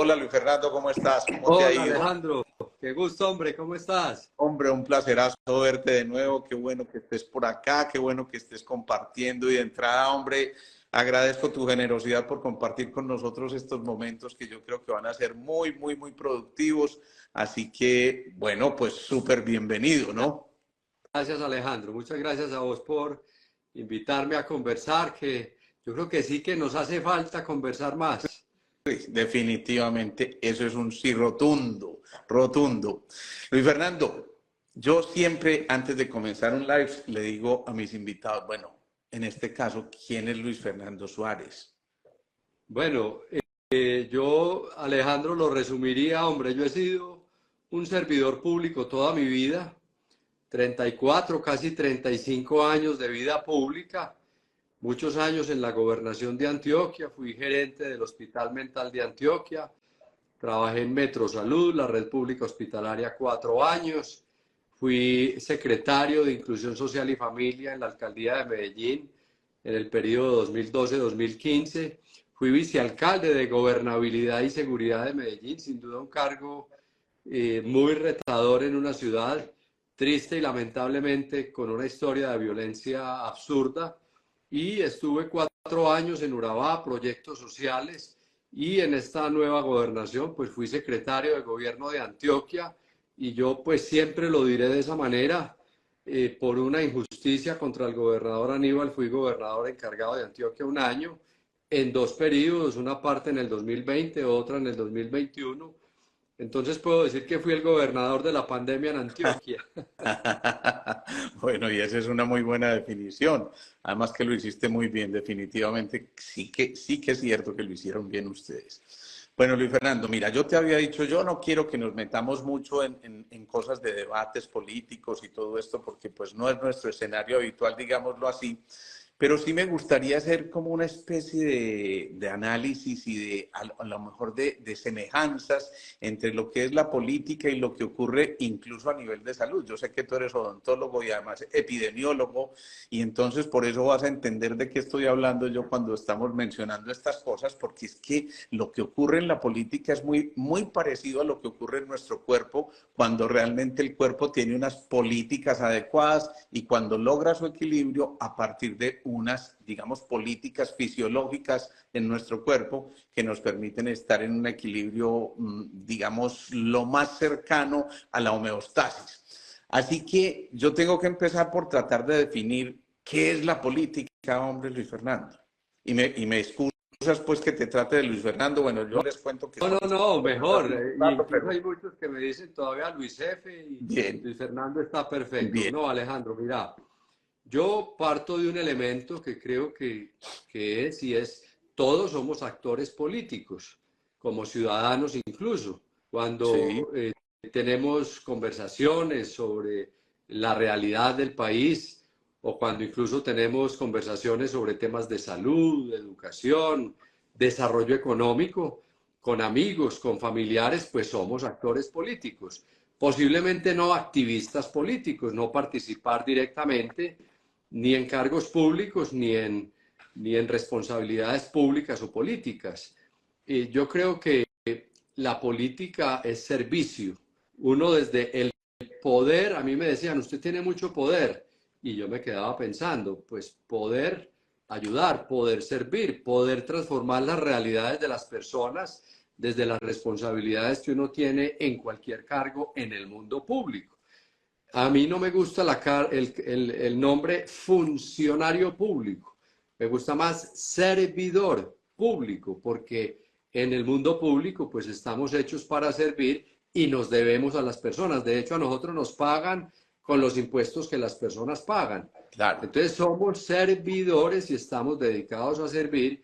Hola Luis Fernando, ¿cómo estás? ¿Cómo te ha Hola ido? Alejandro, qué gusto hombre, ¿cómo estás? Hombre, un placerazo verte de nuevo. Qué bueno que estés por acá, qué bueno que estés compartiendo. Y de entrada, hombre, agradezco tu generosidad por compartir con nosotros estos momentos que yo creo que van a ser muy, muy, muy productivos. Así que, bueno, pues súper bienvenido, ¿no? Gracias Alejandro, muchas gracias a vos por invitarme a conversar, que yo creo que sí que nos hace falta conversar más. Sí, definitivamente, eso es un sí rotundo, rotundo. Luis Fernando, yo siempre antes de comenzar un live le digo a mis invitados, bueno, en este caso, ¿quién es Luis Fernando Suárez? Bueno, yo Alejandro lo resumiría, hombre, yo he sido un servidor público toda mi vida, 34, casi 35 años de vida pública, muchos años en la gobernación de Antioquia, fui gerente del Hospital Mental de Antioquia. Trabajé en Metrosalud, la red pública hospitalaria, 4 años. Fui secretario de Inclusión Social y Familia en la alcaldía de Medellín en el periodo 2012-2015. Fui vicealcalde de Gobernabilidad y Seguridad de Medellín, sin duda un cargo muy retador en una ciudad triste y lamentablemente con una historia de violencia absurda. Y estuve 4 años en Urabá, proyectos sociales, y en esta nueva gobernación pues fui secretario de gobierno de Antioquia, y yo pues siempre lo diré de esa manera, por una injusticia contra el gobernador Aníbal fui gobernador encargado de Antioquia un año, en dos periodos, una parte en el 2020, otra en el 2021. Entonces puedo decir que fui el gobernador de la pandemia en Antioquia. Bueno, y esa es una muy buena definición. Además que lo hiciste muy bien, definitivamente. Sí que es cierto que lo hicieron bien ustedes. Bueno, Luis Fernando, mira, yo te había dicho, yo no quiero que nos metamos mucho en cosas de debates políticos y todo esto, porque pues no es nuestro escenario habitual, digámoslo así. Pero sí me gustaría hacer como una especie de análisis y a lo mejor de semejanzas entre lo que es la política y lo que ocurre incluso a nivel de salud. Yo sé que tú eres odontólogo y además epidemiólogo, y entonces por eso vas a entender de qué estoy hablando yo cuando estamos mencionando estas cosas, porque es que lo que ocurre en la política es muy, muy parecido a lo que ocurre en nuestro cuerpo cuando realmente el cuerpo tiene unas políticas adecuadas y cuando logra su equilibrio a partir de unas, digamos, políticas fisiológicas en nuestro cuerpo que nos permiten estar en un equilibrio, digamos, lo más cercano a la homeostasis. Así que yo tengo que empezar por tratar de definir qué es la política, hombre, Luis Fernando. Y me excusas pues que te trate de Luis Fernando. Bueno, yo les cuento que No, no, conozco no, a Luis Fernando mejor. hace un Y rato, incluso pero hay muchos que me dicen todavía Luis Jefe, y bien, Luis Fernando está perfecto. bien. No, Alejandro, mira, yo parto de un elemento que creo que es, y es, todos somos actores políticos, como ciudadanos incluso. Sí, Cuando tenemos conversaciones sobre la realidad del país, o cuando incluso tenemos conversaciones sobre temas de salud, de educación, desarrollo económico, con amigos, con familiares, pues somos actores políticos. Posiblemente no activistas políticos, no participar directamente ni en cargos públicos ni en responsabilidades públicas o políticas. Yo creo que la política es servicio. Uno desde el poder, a mí me decían, usted tiene mucho poder, y yo me quedaba pensando, pues poder ayudar, poder servir, poder transformar las realidades de las personas desde las responsabilidades que uno tiene en cualquier cargo en el mundo público. A mí no me gusta el nombre funcionario público, me gusta más servidor público, porque en el mundo público pues estamos hechos para servir y nos debemos a las personas. De hecho, a nosotros nos pagan con los impuestos que las personas pagan. claro. Entonces somos servidores y estamos dedicados a servir.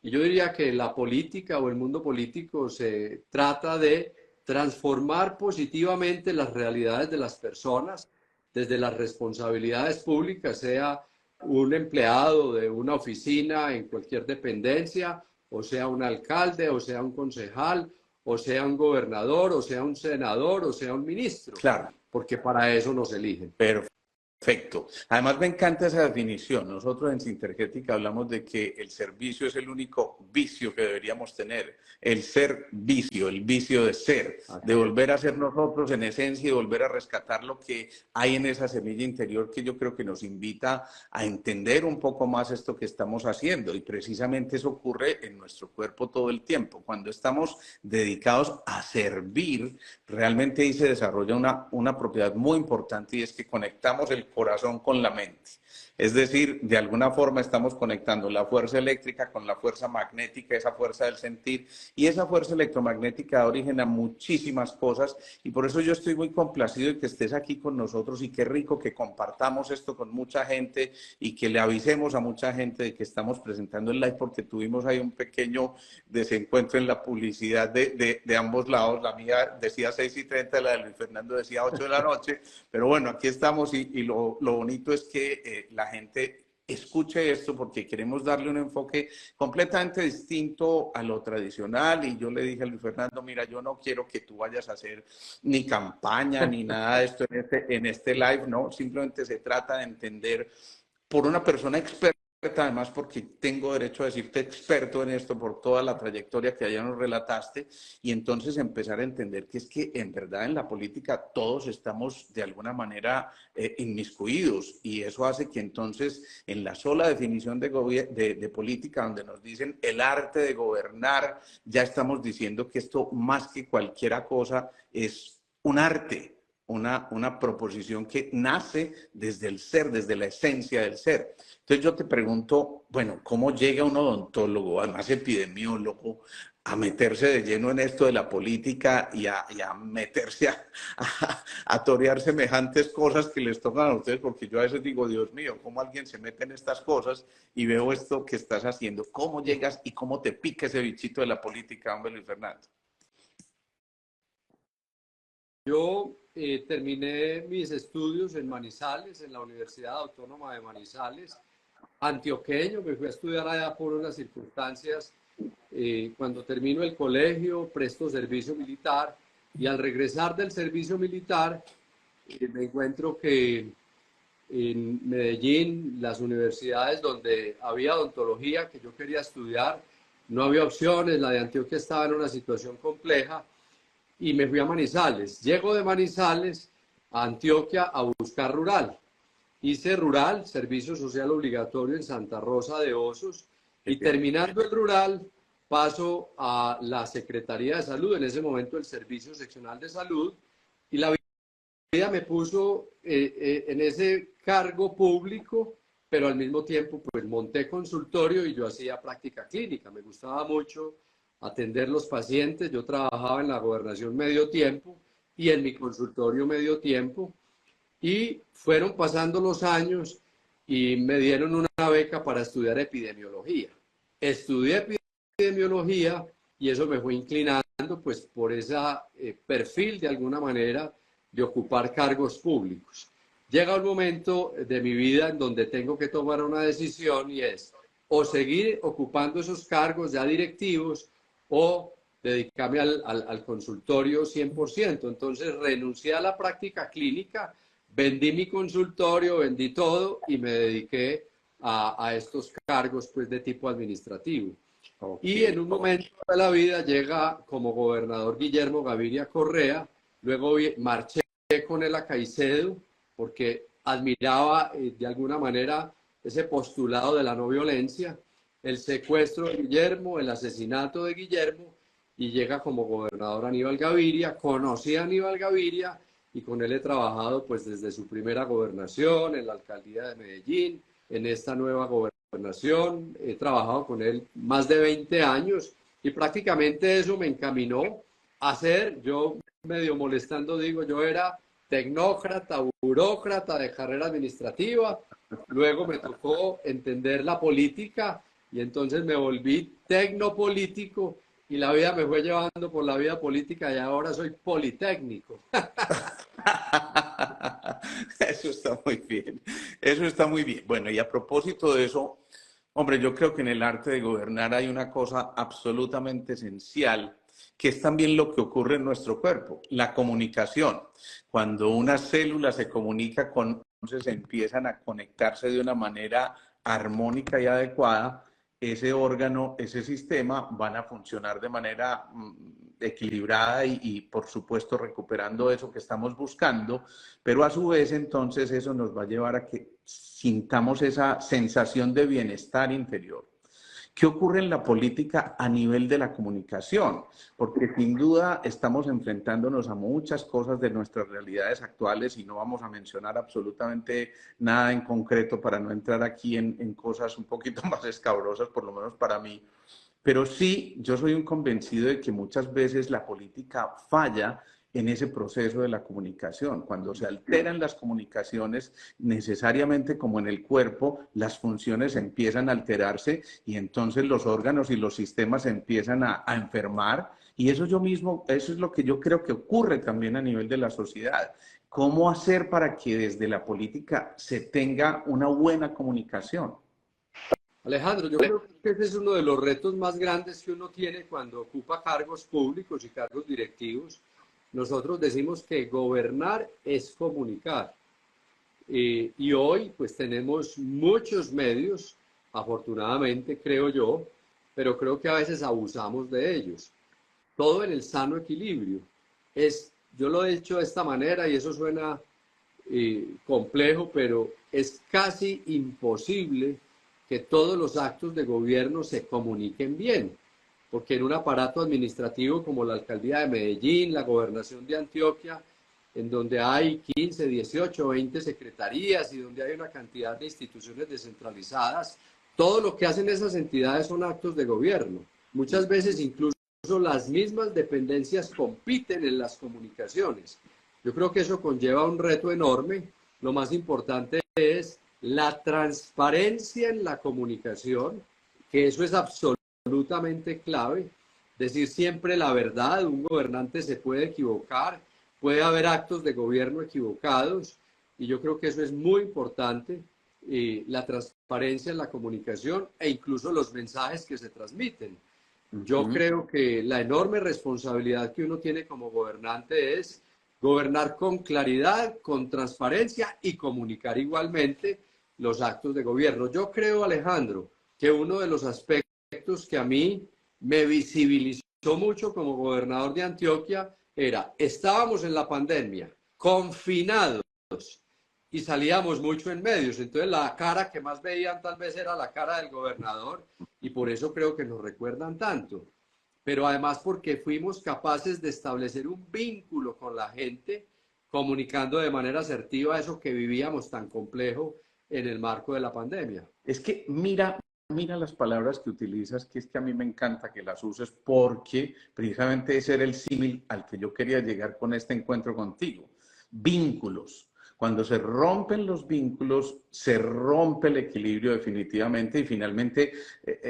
Y yo diría que la política o el mundo político se trata de transformar positivamente las realidades de las personas desde las responsabilidades públicas, sea un empleado de una oficina en cualquier dependencia, o sea un alcalde, o sea un concejal, o sea un gobernador, o sea un senador, o sea un ministro, Claro, porque para eso nos eligen. perfecto. Perfecto. Además me encanta esa definición. Nosotros en Sintergética hablamos de que el servicio es el único vicio que deberíamos tener. El ser vicio, el vicio de ser, de volver a ser nosotros en esencia y volver a rescatar lo que hay en esa semilla interior que yo creo que nos invita a entender un poco más esto que estamos haciendo. Y precisamente eso ocurre en nuestro cuerpo todo el tiempo. Cuando estamos dedicados a servir, realmente ahí se desarrolla una propiedad muy importante y es que conectamos el corazón con la mente. Es decir, de alguna forma estamos conectando la fuerza eléctrica con la fuerza magnética, esa fuerza del sentir, y esa fuerza electromagnética da origen a muchísimas cosas, y por eso yo estoy muy complacido de que estés aquí con nosotros, y qué rico que compartamos esto con mucha gente y que le avisemos a mucha gente de que estamos presentando el live, porque tuvimos ahí un pequeño desencuentro en la publicidad de ambos lados. La mía decía 6:30, la de Luis Fernando decía 8 de la noche, pero bueno, aquí estamos y lo bonito es que la gente escuche esto porque queremos darle un enfoque completamente distinto a lo tradicional. Y yo le dije a Luis Fernando, mira, yo no quiero que tú vayas a hacer ni campaña ni nada de esto en este live, no, simplemente se trata de entender por una persona experta, además porque tengo derecho a decirte experto en esto por toda la trayectoria que allá nos relataste, y entonces empezar a entender que es que en verdad en la política todos estamos de alguna manera inmiscuidos, y eso hace que entonces en la sola definición de política, donde nos dicen el arte de gobernar, ya estamos diciendo que esto más que cualquier cosa es un arte. Una proposición que nace desde el ser, desde la esencia del ser. Entonces yo te pregunto, bueno, ¿cómo llega un odontólogo, además epidemiólogo, a meterse de lleno en esto de la política y a meterse a torear semejantes cosas que les tocan a ustedes? Porque yo a veces digo, Dios mío, ¿cómo alguien se mete en estas cosas? Y veo esto que estás haciendo. ¿Cómo llegas y cómo te pica ese bichito de la política, hombre, Luis Fernando? Yo terminé mis estudios en Manizales, en la Universidad Autónoma de Manizales, antioqueño. Me fui a estudiar allá por unas circunstancias. Cuando termino el colegio, presto servicio militar, y al regresar del servicio militar me encuentro que en Medellín, las universidades donde había odontología que yo quería estudiar, no había opciones. La de Antioquia estaba en una situación compleja y me fui a Manizales. Llego de Manizales a Antioquia a buscar rural. Hice rural, servicio social obligatorio en Santa Rosa de Osos, y terminando el rural paso a la Secretaría de Salud, en ese momento el Servicio Seccional de Salud, y la vida me puso en ese cargo público, pero al mismo tiempo pues monté consultorio y yo hacía práctica clínica. Me gustaba mucho atender los pacientes. Yo trabajaba en la gobernación medio tiempo y en mi consultorio medio tiempo, y fueron pasando los años y me dieron una beca para estudiar epidemiología. Estudié epidemiología y eso me fue inclinando pues por ese perfil de alguna manera de ocupar cargos públicos. Llega un momento de mi vida en donde tengo que tomar una decisión, y es o seguir ocupando esos cargos ya directivos o dedicarme al consultorio 100%. Entonces renuncié a la práctica clínica, vendí mi consultorio, vendí todo y me dediqué a estos cargos pues de tipo administrativo. Okay. Y en un momento de la vida llega como gobernador Guillermo Gaviria Correa. Luego marché con él a Caicedo porque admiraba de alguna manera ese postulado de la no violencia, el secuestro de Guillermo, el asesinato de Guillermo, y llega como gobernador Aníbal Gaviria. Conocí a Aníbal Gaviria y con él he trabajado pues desde su primera gobernación, en la alcaldía de Medellín, en esta nueva gobernación. He trabajado con él más de 20 años y prácticamente eso me encaminó a ser, yo medio molestando digo, yo era tecnócrata, burócrata de carrera administrativa. Luego me tocó entender la política y entonces me volví tecnopolítico, y la vida me fue llevando por la vida política y ahora soy politécnico. Eso está muy bien. Eso está muy bien. Bueno, y a propósito de eso, hombre, yo creo que en el arte de gobernar hay una cosa absolutamente esencial, que es también lo que ocurre en nuestro cuerpo, la comunicación. Cuando una célula se comunica con empiezan a conectarse de una manera armónica y adecuada, ese órgano, ese sistema van a funcionar de manera equilibrada y, por supuesto, recuperando eso que estamos buscando, pero a su vez entonces eso nos va a llevar a que sintamos esa sensación de bienestar interior. ¿Qué ocurre en la política a nivel de la comunicación? Porque sin duda estamos enfrentándonos a muchas cosas de nuestras realidades actuales y no vamos a mencionar absolutamente nada en concreto para no entrar aquí en cosas un poquito más escabrosas, por lo menos para mí. Pero sí, yo soy un convencido de que muchas veces la política falla en ese proceso de la comunicación. Cuando se alteran las comunicaciones, necesariamente como en el cuerpo, las funciones empiezan a alterarse y entonces los órganos y los sistemas empiezan a enfermar. Y eso eso es lo que yo creo que ocurre también a nivel de la sociedad. ¿Cómo hacer para que desde la política se tenga una buena comunicación? Alejandro, yo creo que ese es uno de los retos más grandes que uno tiene cuando ocupa cargos públicos y cargos directivos. Nosotros decimos que gobernar es comunicar. Y hoy pues tenemos muchos medios, afortunadamente creo yo, pero creo que a veces abusamos de ellos. Todo en el sano equilibrio. Yo lo he hecho de esta manera y eso suena complejo, pero es casi imposible que todos los actos de gobierno se comuniquen bien, porque en un aparato administrativo como la Alcaldía de Medellín, la Gobernación de Antioquia, en donde hay 15, 18, 20 secretarías y donde hay una cantidad de instituciones descentralizadas, todo lo que hacen esas entidades son actos de gobierno. Muchas veces incluso las mismas dependencias compiten en las comunicaciones. Yo creo que eso conlleva un reto enorme. Lo más importante es la transparencia en la comunicación, que eso es absolutamente clave. Decir siempre la verdad, un gobernante se puede equivocar, puede haber actos de gobierno equivocados, y yo creo que eso es muy importante, la transparencia en la comunicación e incluso los mensajes que se transmiten. Yo creo que la enorme responsabilidad que uno tiene como gobernante es gobernar con claridad, con transparencia y comunicar igualmente los actos de gobierno. Yo creo, Alejandro, que uno de los aspectos que a mí me visibilizó mucho como gobernador de Antioquia estábamos en la pandemia, confinados, y salíamos mucho en medios. Entonces la cara que más veían tal vez era la cara del gobernador, y por eso creo que nos recuerdan tanto. Pero además porque fuimos capaces de establecer un vínculo con la gente, comunicando de manera asertiva eso que vivíamos tan complejo en el marco de la pandemia. Es que mira las palabras que utilizas, que es que a mí me encanta que las uses porque precisamente ese era el símil al que yo quería llegar con este encuentro contigo. Vínculos. Cuando se rompen los vínculos, se rompe el equilibrio definitivamente y finalmente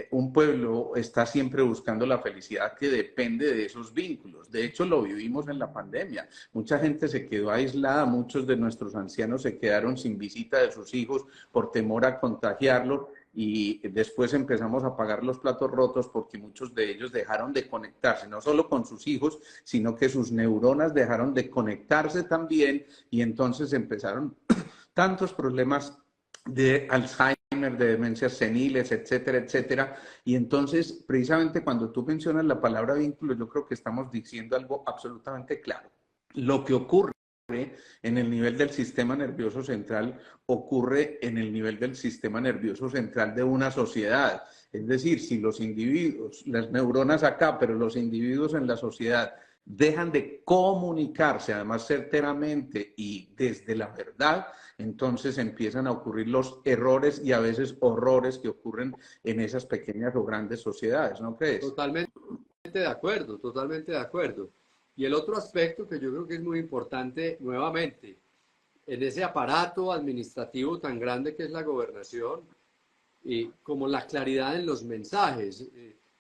un pueblo está siempre buscando la felicidad que depende de esos vínculos. De hecho, lo vivimos en la pandemia. Mucha gente se quedó aislada, muchos de nuestros ancianos se quedaron sin visita de sus hijos por temor a contagiarlos. Y después empezamos a pagar los platos rotos porque muchos de ellos dejaron de conectarse, no solo con sus hijos, sino que sus neuronas dejaron de conectarse también y entonces empezaron tantos problemas de Alzheimer, de demencias seniles, etcétera, etcétera. Y entonces, precisamente cuando tú mencionas la palabra vínculo, yo creo que estamos diciendo algo absolutamente claro. Lo que ocurre en el nivel del sistema nervioso central ocurre en el nivel del sistema nervioso central de una sociedad. Es decir, si los individuos, las neuronas acá, pero los individuos en la sociedad dejan de comunicarse, además certeramente y desde la verdad, entonces empiezan a ocurrir los errores y a veces horrores que ocurren en esas pequeñas o grandes sociedades, ¿no crees? Totalmente de acuerdo, totalmente de acuerdo. Y el otro aspecto que yo creo que es muy importante, nuevamente, en ese aparato administrativo tan grande que es la gobernación, como la claridad en los mensajes.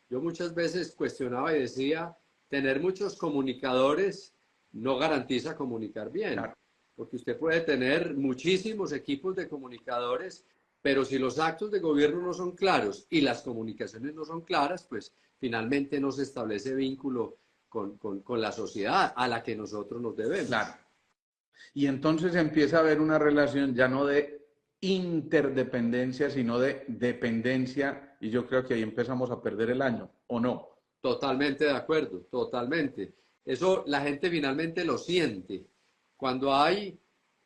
Yo muchas veces cuestionaba y decía, tener muchos comunicadores no garantiza comunicar bien, claro, porque usted puede tener muchísimos equipos de comunicadores, pero si los actos de gobierno no son claros y las comunicaciones no son claras, pues finalmente no se establece vínculo con la sociedad a la que nosotros nos debemos. Claro. Y entonces empieza a haber una relación ya no de interdependencia, sino de dependencia, y yo creo que ahí empezamos a perder el año, ¿o no? Totalmente de acuerdo, totalmente. Eso la gente finalmente lo siente. Cuando hay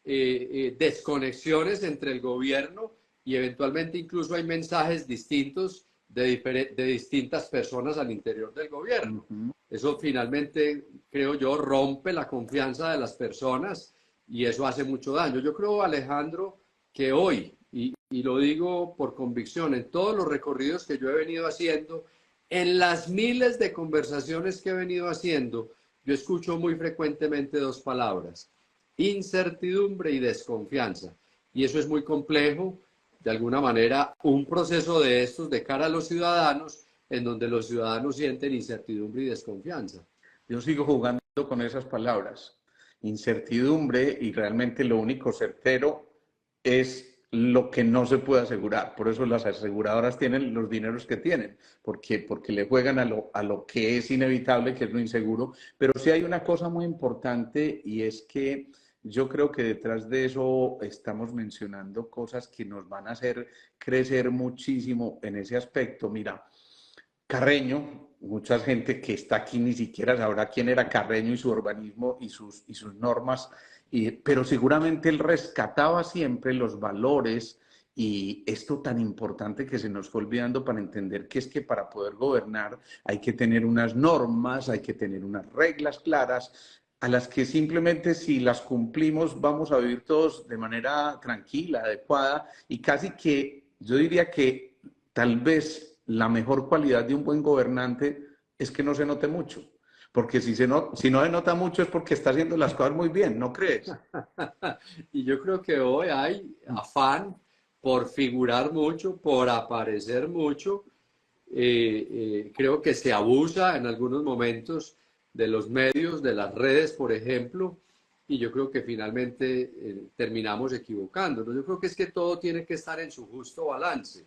desconexiones entre el gobierno y eventualmente incluso hay mensajes distintos de distintas personas al interior del gobierno. Eso finalmente, creo yo, rompe la confianza de las personas y eso hace mucho daño. Yo creo, Alejandro, que hoy, y lo digo por convicción, en todos los recorridos que yo he venido haciendo, en las miles de conversaciones que he venido haciendo, yo escucho muy frecuentemente dos palabras: incertidumbre y desconfianza. Y eso es muy complejo. De alguna manera, un proceso de estos de cara a los ciudadanos, en donde los ciudadanos sienten incertidumbre y desconfianza. Yo sigo jugando con esas palabras, incertidumbre, y realmente lo único certero es lo que no se puede asegurar. Por eso las aseguradoras tienen los dineros que tienen, porque le juegan a lo que es inevitable, que es lo inseguro. Pero sí hay una cosa muy importante, y es que yo creo que detrás de eso estamos mencionando cosas que nos van a hacer crecer muchísimo en ese aspecto. Mira, Carreño, mucha gente que está aquí ni siquiera sabrá quién era Carreño y su urbanismo y sus normas, pero seguramente él rescataba siempre los valores y esto tan importante que se nos fue olvidando para entender que es que para poder gobernar hay que tener unas normas, hay que tener unas reglas claras a las que simplemente si las cumplimos vamos a vivir todos de manera tranquila, adecuada, y casi que yo diría que tal vez la mejor cualidad de un buen gobernante es que no se note mucho. Porque si no se nota mucho es porque está haciendo las cosas muy bien, ¿no crees? Y yo creo que hoy hay afán por figurar mucho, por aparecer mucho. Creo que se abusa en algunos momentos de los medios, de las redes, por ejemplo, y yo creo que finalmente terminamos equivocándonos. Yo creo que es que todo tiene que estar en su justo balance.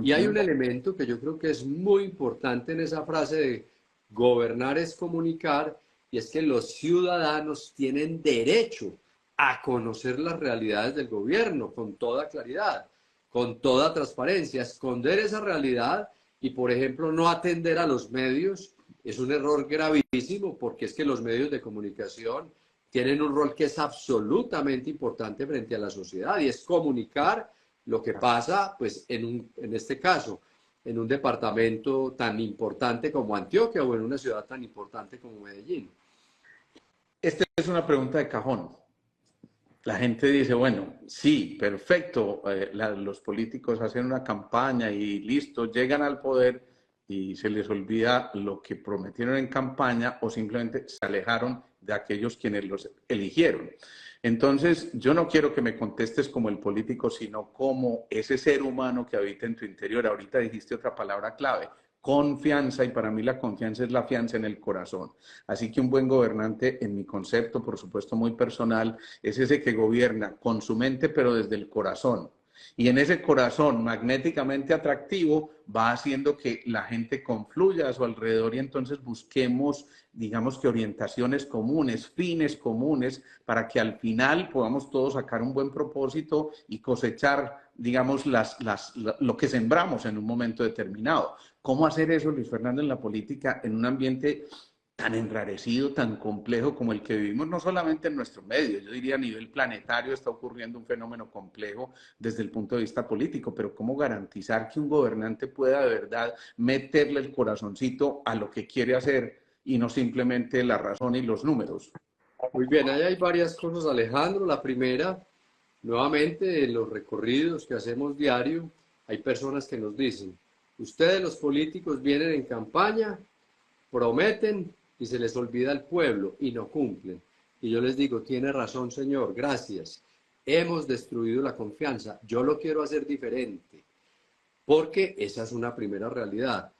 Y hay un elemento que yo creo que es muy importante en esa frase de gobernar es comunicar, y es que los ciudadanos tienen derecho a conocer las realidades del gobierno con toda claridad, con toda transparencia. Esconder esa realidad y, por ejemplo, no atender a los medios es un error gravísimo, porque es que los medios de comunicación tienen un rol que es absolutamente importante frente a la sociedad, y es comunicar lo que pasa, pues, en este caso, en un departamento tan importante como Antioquia o en una ciudad tan importante como Medellín. Esta es una pregunta de cajón. La gente dice, bueno, sí, perfecto, los políticos hacen una campaña y listo, llegan al poder y se les olvida lo que prometieron en campaña o simplemente se alejaron de aquellos quienes los eligieron. Entonces, yo no quiero que me contestes como el político, sino como ese ser humano que habita en tu interior. Ahorita dijiste otra palabra clave: confianza, y para mí la confianza es la fianza en el corazón. Así que un buen gobernante, en mi concepto, por supuesto muy personal, es ese que gobierna con su mente, pero desde el corazón. Y en ese corazón magnéticamente atractivo va haciendo que la gente confluya a su alrededor, y entonces busquemos, digamos que orientaciones comunes, fines comunes, para que al final podamos todos sacar un buen propósito y cosechar, digamos, lo que sembramos en un momento determinado. ¿Cómo hacer eso, Luis Fernando, en la política, en un ambiente tan enrarecido, tan complejo como el que vivimos, no solamente en nuestro medio? Yo diría a nivel planetario está ocurriendo un fenómeno complejo desde el punto de vista político, pero ¿cómo garantizar que un gobernante pueda de verdad meterle el corazoncito a lo que quiere hacer y no simplemente la razón y los números? Muy bien, ahí hay varias cosas, Alejandro. La primera, nuevamente, en los recorridos que hacemos diario, hay personas que nos dicen: ustedes los políticos vienen en campaña, prometen y se les olvida el pueblo y no cumplen. Y yo les digo: tiene razón, señor, gracias. Hemos destruido la confianza. Yo lo quiero hacer diferente, porque esa es una primera realidad.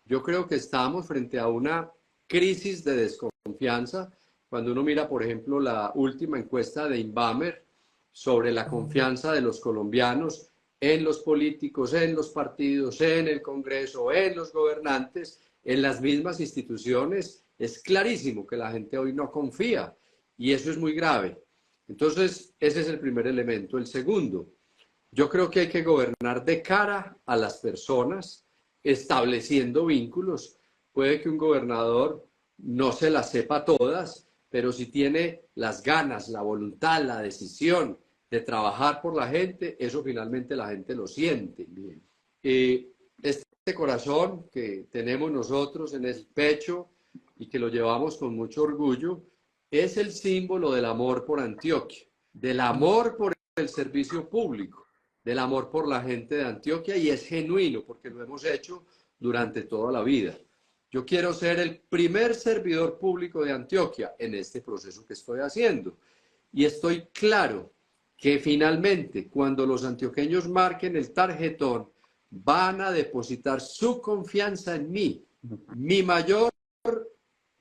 Yo creo que estamos frente a una crisis de desconfianza. Cuando uno mira, por ejemplo, la última encuesta de Inbamer sobre la confianza de los colombianos en los políticos, en los partidos, en el Congreso, en los gobernantes, en las mismas instituciones, es clarísimo que la gente hoy no confía, y eso es muy grave. Entonces, ese es el primer elemento. El segundo, yo creo que hay que gobernar de cara a las personas, estableciendo vínculos. Puede que un gobernador no se las sepa todas, pero si tiene las ganas, la voluntad, la decisión de trabajar por la gente, eso finalmente la gente lo siente. Bien. Este corazón que tenemos nosotros en el pecho y que lo llevamos con mucho orgullo, es el símbolo del amor por Antioquia, del amor por el servicio público, del amor por la gente de Antioquia, y es genuino porque lo hemos hecho durante toda la vida. Yo quiero ser el primer servidor público de Antioquia en este proceso que estoy haciendo. Y estoy claro que finalmente, cuando los antioqueños marquen el tarjetón, van a depositar su confianza en mí. Mi mayor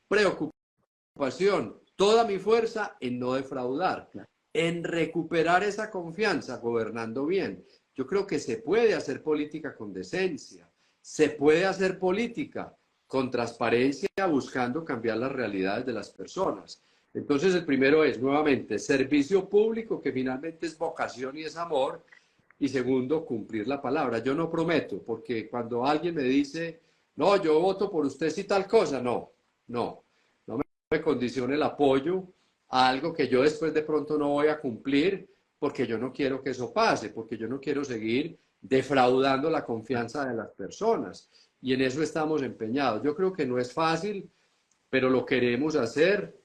preocupación, toda mi fuerza en no defraudar, en recuperar esa confianza gobernando bien. Yo creo que se puede hacer política con decencia, se puede hacer política con transparencia, buscando cambiar las realidades de las personas. Entonces, el primero es, nuevamente, servicio público, que finalmente es vocación y es amor. Y segundo, cumplir la palabra. Yo no prometo, porque cuando alguien me dice, no, yo voto por usted si tal cosa, no me condicione el apoyo a algo que yo después de pronto no voy a cumplir, porque yo no quiero que eso pase, porque yo no quiero seguir defraudando la confianza de las personas. Y en eso estamos empeñados. Yo creo que no es fácil, pero lo queremos hacer.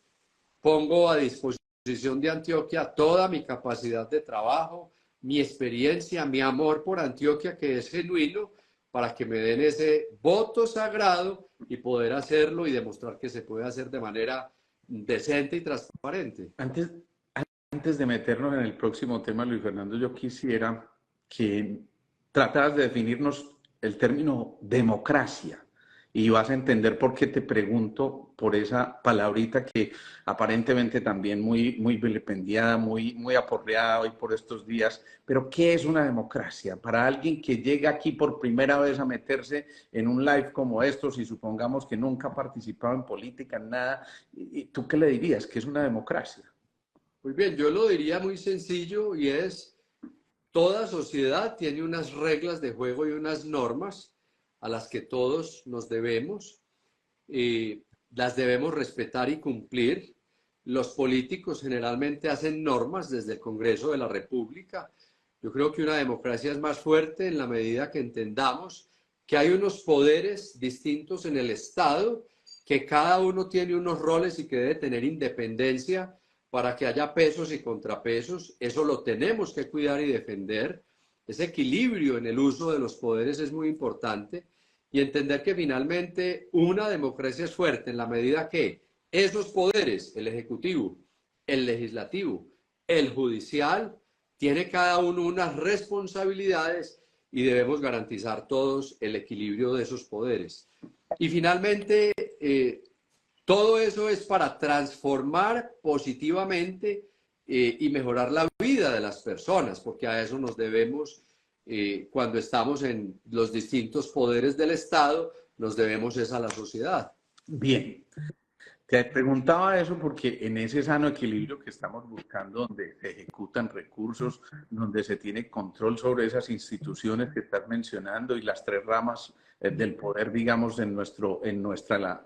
Pongo a disposición de Antioquia toda mi capacidad de trabajo, mi experiencia, mi amor por Antioquia, que es genuino, para que me den ese voto sagrado y poder hacerlo y demostrar que se puede hacer de manera decente y transparente. Antes de meternos en el próximo tema, Luis Fernando, yo quisiera que trataras de definirnos el término democracia. Y vas a entender por qué te pregunto por esa palabrita que aparentemente también muy vilipendiada, muy aporreada hoy por estos días. Pero ¿qué es una democracia? Para alguien que llega aquí por primera vez a meterse en un live como estos y supongamos que nunca ha participado en política, en nada, ¿tú qué le dirías? ¿Qué es una democracia? Muy bien, yo lo diría muy sencillo, y es: toda sociedad tiene unas reglas de juego y unas normas a las que todos nos debemos, las debemos respetar y cumplir. Los políticos generalmente hacen normas desde el Congreso de la República. Yo creo que una democracia es más fuerte en la medida que entendamos que hay unos poderes distintos en el Estado, que cada uno tiene unos roles y que debe tener independencia para que haya pesos y contrapesos. Eso lo tenemos que cuidar y defender. Ese equilibrio en el uso de los poderes es muy importante, y entender que finalmente una democracia es fuerte en la medida que esos poderes, el ejecutivo, el legislativo, el judicial, tiene cada uno unas responsabilidades, y debemos garantizar todos el equilibrio de esos poderes. Y finalmente, todo eso es para transformar positivamente y mejorar la vida de las personas, porque a eso nos debemos cuando estamos en los distintos poderes del Estado, nos debemos es a la sociedad. Bien, te preguntaba eso porque en ese sano equilibrio que estamos buscando, donde se ejecutan recursos, donde se tiene control sobre esas instituciones que estás mencionando y las tres ramas del poder, digamos, en nuestra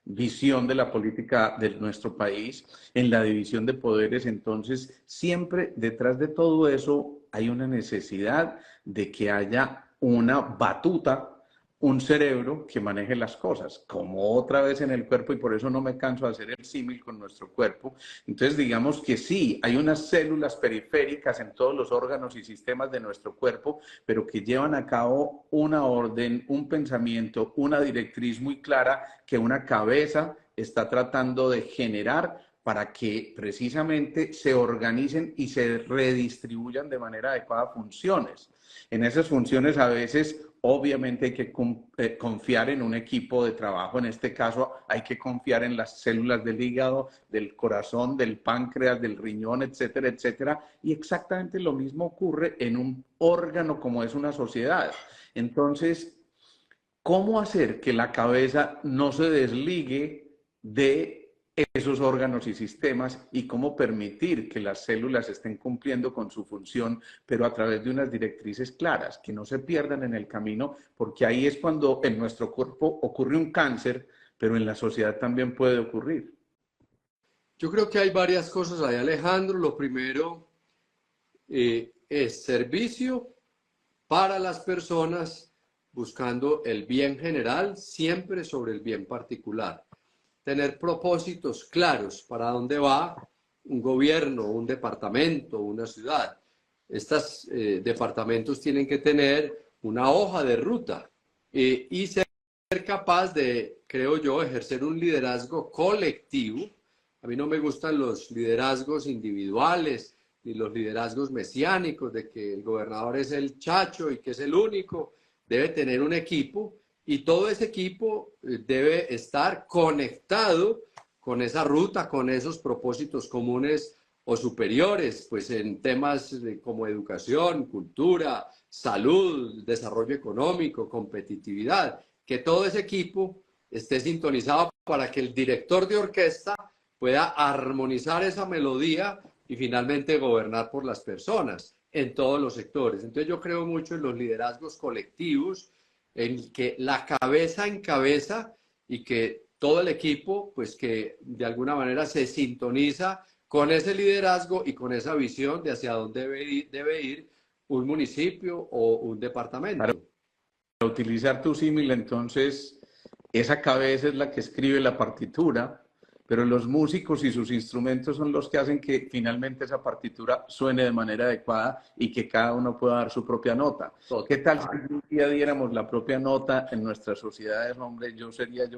visión de la política de nuestro país, en la división de poderes, entonces siempre detrás de todo eso hay una necesidad de que haya una batuta, un cerebro que maneje las cosas, como otra vez en el cuerpo, y por eso no me canso de hacer el símil con nuestro cuerpo. Entonces, digamos que sí, hay unas células periféricas en todos los órganos y sistemas de nuestro cuerpo, pero que llevan a cabo una orden, un pensamiento, una directriz muy clara que una cabeza está tratando de generar para que precisamente se organicen y se redistribuyan de manera adecuada funciones. En esas funciones a veces obviamente hay que confiar en un equipo de trabajo. En este caso hay que confiar en las células del hígado, del corazón, del páncreas, del riñón, etcétera, etcétera. Y exactamente lo mismo ocurre en un órgano como es una sociedad. Entonces, ¿cómo hacer que la cabeza no se desligue de esos órganos y sistemas y cómo permitir que las células estén cumpliendo con su función, pero a través de unas directrices claras, que no se pierdan en el camino, porque ahí es cuando en nuestro cuerpo ocurre un cáncer, pero en la sociedad también puede ocurrir. Yo creo que hay varias cosas ahí, Alejandro. Lo primero es servicio para las personas, buscando el bien general siempre sobre el bien particular. Tener propósitos claros para dónde va un gobierno, un departamento, una ciudad. Estos departamentos tienen que tener una hoja de ruta y ser capaz de, creo yo, ejercer un liderazgo colectivo. A mí no me gustan los liderazgos individuales ni los liderazgos mesiánicos de que el gobernador es el chacho y que es el único. Debe tener un equipo y todo ese equipo debe estar conectado con esa ruta, con esos propósitos comunes o superiores, pues en temas como educación, cultura, salud, desarrollo económico, competitividad, que todo ese equipo esté sintonizado para que el director de orquesta pueda armonizar esa melodía y finalmente gobernar por las personas en todos los sectores. Entonces yo creo mucho en los liderazgos colectivos, en que la cabeza encabeza y que todo el equipo, pues que de alguna manera se sintoniza con ese liderazgo y con esa visión de hacia dónde debe ir un municipio o un departamento. Para utilizar tu símil, entonces, esa cabeza es la que escribe la partitura, pero los músicos y sus instrumentos son los que hacen que finalmente esa partitura suene de manera adecuada y que cada uno pueda dar su propia nota. ¿Qué tal si un día diéramos la propia nota en nuestras sociedades? Hombre, yo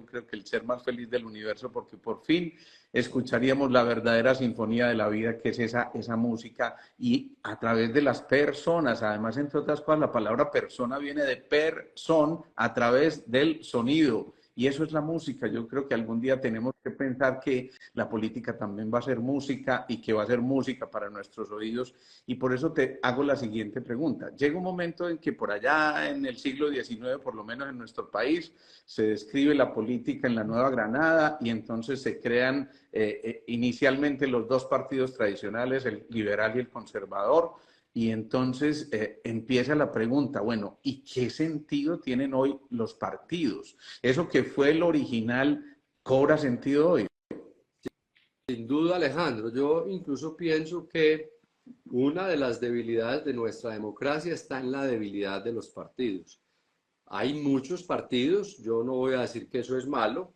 creo que el ser más feliz del universo, porque por fin escucharíamos la verdadera sinfonía de la vida, que es esa música, y a través de las personas. Además, entre otras cosas, la palabra persona viene de person, a través del sonido. Y eso es la música. Yo creo que algún día tenemos que pensar que la política también va a ser música y que va a ser música para nuestros oídos. Y por eso te hago la siguiente pregunta. Llega un momento en que por allá en el siglo XIX, por lo menos en nuestro país, se describe la política en la Nueva Granada y entonces se crean inicialmente los dos partidos tradicionales, el liberal y el conservador. Y entonces empieza la pregunta, bueno, ¿y qué sentido tienen hoy los partidos? ¿Eso que fue el original cobra sentido hoy? Sin duda, Alejandro, yo incluso pienso que una de las debilidades de nuestra democracia está en la debilidad de los partidos. Hay muchos partidos, yo no voy a decir que eso es malo,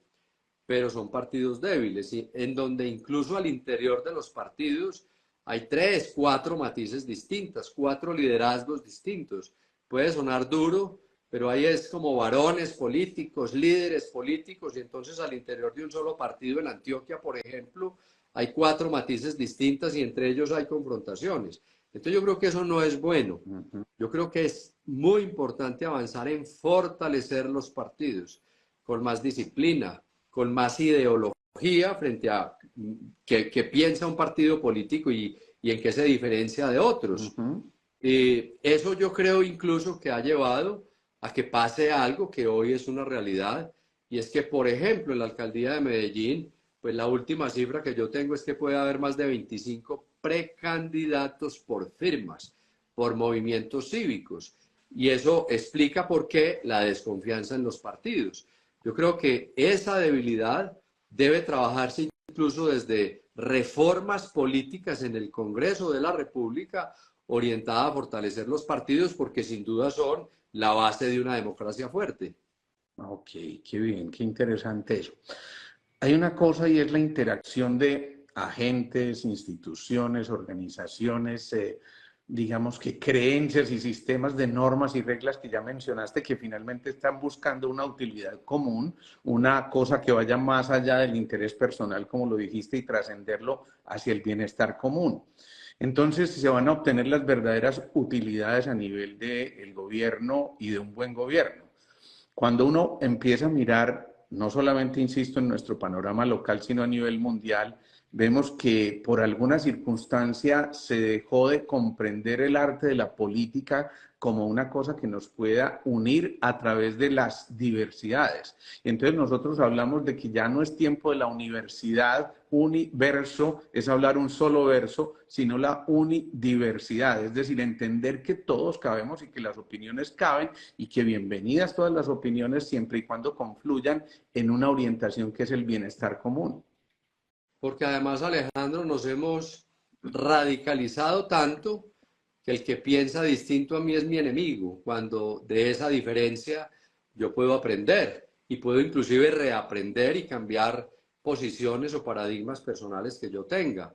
pero son partidos débiles, y en donde incluso al interior de los partidos hay 3, 4 matices distintas, 4 liderazgos distintos. Puede sonar duro, pero ahí es como varones políticos, líderes políticos, y entonces al interior de un solo partido en Antioquia, por ejemplo, hay 4 matices distintas y entre ellos hay confrontaciones. Entonces yo creo que eso no es bueno. Yo creo que es muy importante avanzar en fortalecer los partidos con más disciplina, con más ideología frente a que piensa un partido político y en qué se diferencia de otros. Eso yo creo incluso que ha llevado a que pase algo que hoy es una realidad, y es que, por ejemplo, en la alcaldía de Medellín, pues la última cifra que yo tengo es que puede haber más de 25 precandidatos por firmas, por movimientos cívicos, y eso explica por qué la desconfianza en los partidos. Yo creo que esa debilidad debe trabajarse incluso desde reformas políticas en el Congreso de la República orientada a fortalecer los partidos, porque sin duda son la base de una democracia fuerte. Ok, qué bien, qué interesante eso. Hay una cosa y es la interacción de agentes, instituciones, organizaciones, digamos que creencias y sistemas de normas y reglas que ya mencionaste, que finalmente están buscando una utilidad común, una cosa que vaya más allá del interés personal, como lo dijiste, y trascenderlo hacia el bienestar común. Entonces se van a obtener las verdaderas utilidades a nivel del gobierno y de un buen gobierno. Cuando uno empieza a mirar, no solamente, insisto, en nuestro panorama local, sino a nivel mundial, vemos que por alguna circunstancia se dejó de comprender el arte de la política como una cosa que nos pueda unir a través de las diversidades. Y entonces nosotros hablamos de que ya no es tiempo de la universidad universo, es hablar un solo verso, sino la unidiversidad, es decir, entender que todos cabemos y que las opiniones caben y que bienvenidas todas las opiniones siempre y cuando confluyan en una orientación que es el bienestar común. Porque además, Alejandro, nos hemos radicalizado tanto que el que piensa distinto a mí es mi enemigo, cuando de esa diferencia yo puedo aprender y puedo inclusive reaprender y cambiar posiciones o paradigmas personales que yo tenga.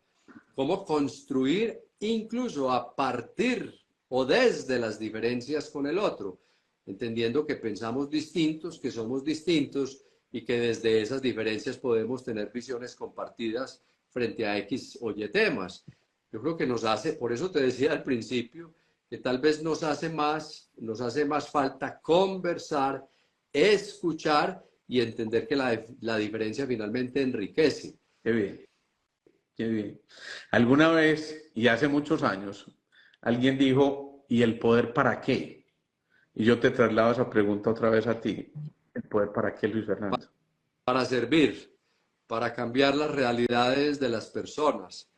Cómo construir incluso a partir o desde las diferencias con el otro, entendiendo que pensamos distintos, que somos distintos y que desde esas diferencias podemos tener visiones compartidas frente a X o Y temas. Yo creo que nos hace, por eso te decía al principio, que tal vez nos hace más falta conversar, escuchar y entender que la diferencia finalmente enriquece. Qué bien, qué bien. Alguna vez, y hace muchos años, alguien dijo, ¿y el poder para qué? Y yo te traslado esa pregunta otra vez a ti. ¿El poder para qué, Luis Fernando? Para servir, para cambiar las realidades de las personas.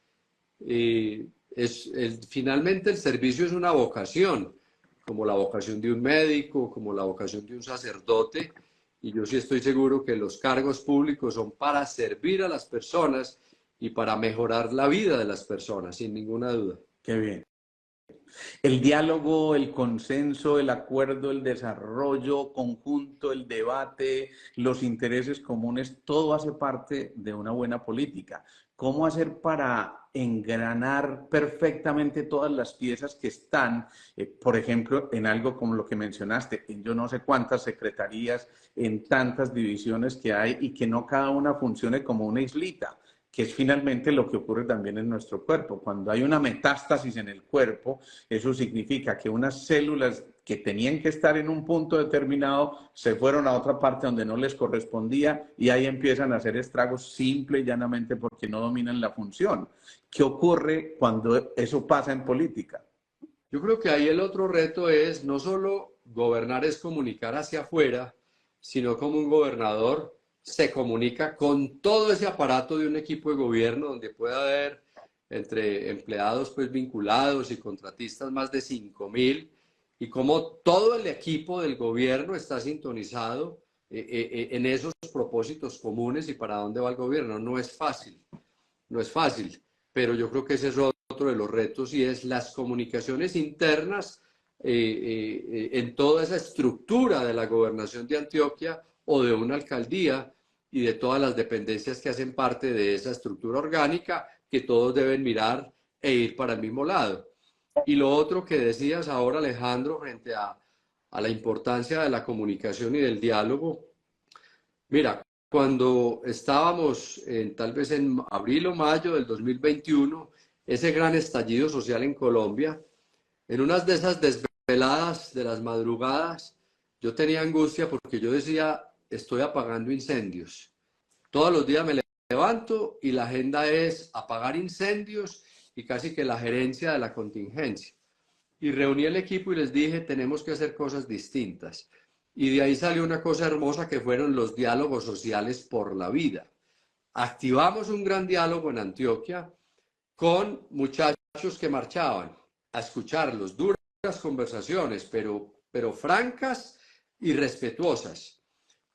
Finalmente el servicio es una vocación, como la vocación de un médico, como la vocación de un sacerdote, y yo sí estoy seguro que los cargos públicos son para servir a las personas y para mejorar la vida de las personas, sin ninguna duda. Qué bien. El diálogo, el consenso, el acuerdo, el desarrollo conjunto, el debate, los intereses comunes, todo hace parte de una buena política. ¿Cómo hacer para engranar perfectamente todas las piezas que están, por ejemplo, en algo como lo que mencionaste, en yo no sé cuántas secretarías, en tantas divisiones que hay y que no cada una funcione como una islita? Que es finalmente lo que ocurre también en nuestro cuerpo. Cuando hay una metástasis en el cuerpo, eso significa que unas células que tenían que estar en un punto determinado se fueron a otra parte donde no les correspondía y ahí empiezan a hacer estragos simple y llanamente porque no dominan la función. ¿Qué ocurre cuando eso pasa en política? Yo creo que ahí el otro reto es no solo gobernar es comunicar hacia afuera, sino como un gobernador se comunica con todo ese aparato de un equipo de gobierno donde puede haber entre empleados pues vinculados y contratistas más de 5.000 y como todo el equipo del gobierno está sintonizado en esos propósitos comunes y para dónde va el gobierno. No es fácil, no es fácil, pero yo creo que ese es otro de los retos y es las comunicaciones internas en toda esa estructura de la gobernación de Antioquia o de una alcaldía y de todas las dependencias que hacen parte de esa estructura orgánica que todos deben mirar e ir para el mismo lado. Y lo otro que decías ahora, Alejandro, frente a la importancia de la comunicación y del diálogo, mira, cuando estábamos tal vez en abril o mayo del 2021, ese gran estallido social en Colombia, en unas de esas desveladas de las madrugadas, yo tenía angustia porque yo decía, estoy apagando incendios. Todos los días me levanto y la agenda es apagar incendios y casi que la gerencia de la contingencia. Y reuní el equipo y les dije, tenemos que hacer cosas distintas. Y de ahí salió una cosa hermosa que fueron los diálogos sociales por la vida. Activamos un gran diálogo en Antioquia con muchachos que marchaban a escucharlos, duras conversaciones, pero francas y respetuosas,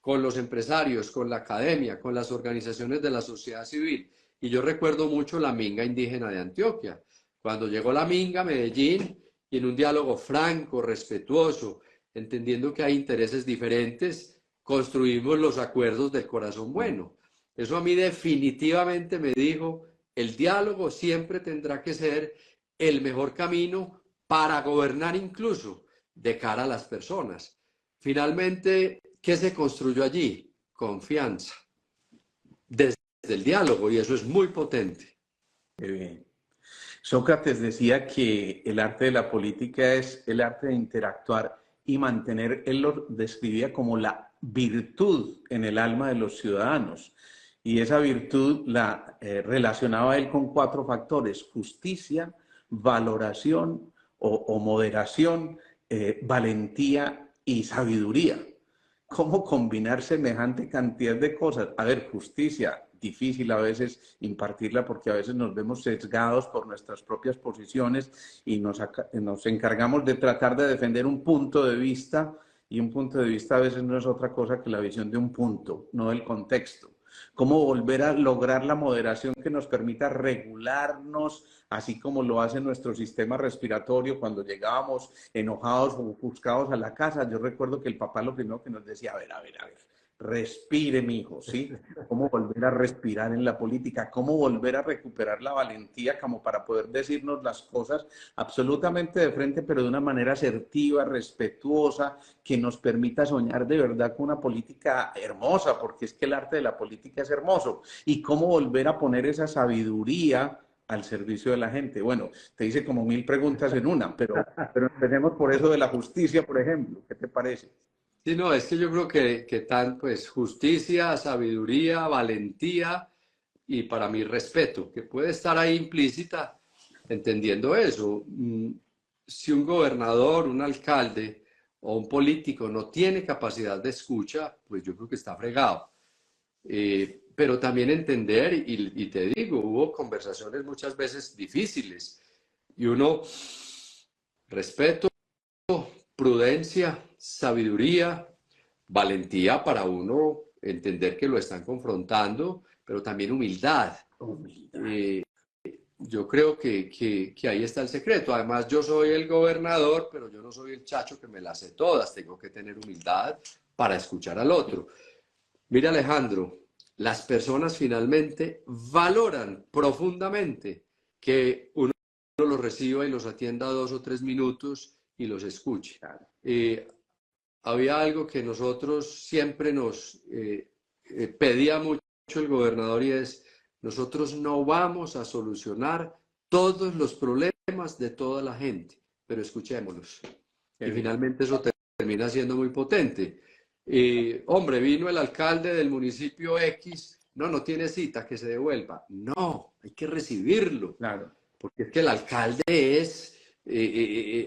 con los empresarios, con la academia, con las organizaciones de la sociedad civil. Y yo recuerdo mucho la Minga indígena de Antioquia. Cuando llegó la Minga a Medellín, y en un diálogo franco, respetuoso, entendiendo que hay intereses diferentes, construimos los acuerdos del corazón bueno. Eso a mí definitivamente me dijo, el diálogo siempre tendrá que ser el mejor camino para gobernar incluso de cara a las personas. Finalmente, ¿qué se construyó allí? Confianza. Desde el diálogo, y eso es muy potente. Qué bien. Sócrates decía que el arte de la política es el arte de interactuar y mantener, él lo describía como la virtud en el alma de los ciudadanos. Y esa virtud la relacionaba él con 4 factores: justicia, valoración o moderación valentía y sabiduría. ¿Cómo combinar semejante cantidad de cosas? A ver, justicia, difícil a veces impartirla porque a veces nos vemos sesgados por nuestras propias posiciones y nos encargamos de tratar de defender un punto de vista, y un punto de vista a veces no es otra cosa que la visión de un punto, no del contexto. Cómo volver a lograr la moderación que nos permita regularnos, así como lo hace nuestro sistema respiratorio cuando llegábamos enojados o ofuscados a la casa. Yo recuerdo que el papá lo primero que nos decía, a ver, respire, mijo, ¿sí? Cómo volver a respirar en la política, cómo volver a recuperar la valentía como para poder decirnos las cosas absolutamente de frente, pero de una manera asertiva, respetuosa, que nos permita soñar de verdad con una política hermosa, porque es que el arte de la política es hermoso. Y cómo volver a poner esa sabiduría al servicio de la gente. Bueno, te hice como 1000 preguntas en una, pero empecemos por eso de la justicia, por ejemplo. ¿Qué te parece? Sí, no, es que yo creo que tan, pues, justicia, sabiduría, valentía y para mí respeto, que puede estar ahí implícita entendiendo eso. Si un gobernador, un alcalde o un político no tiene capacidad de escucha, pues yo creo que está fregado. Pero también entender, y te digo, hubo conversaciones muchas veces difíciles y uno, respeto, prudencia, sabiduría, valentía para uno entender que lo están confrontando, pero también humildad. Yo creo que ahí está el secreto. Además, yo soy el gobernador, pero yo no soy el chacho que me las sé todas. Tengo que tener humildad para escuchar al otro. Mira, Alejandro, las personas finalmente valoran profundamente que uno los reciba y los atienda 2 o 3 minutos y los escuche. Había algo que nosotros siempre nos pedía mucho el gobernador y es, nosotros no vamos a solucionar todos los problemas de toda la gente, pero escuchémoslos. Y finalmente eso termina siendo muy potente. Hombre, vino el alcalde del municipio X, no tiene cita, que se devuelva. No, hay que recibirlo. Claro. Porque es que el alcalde es,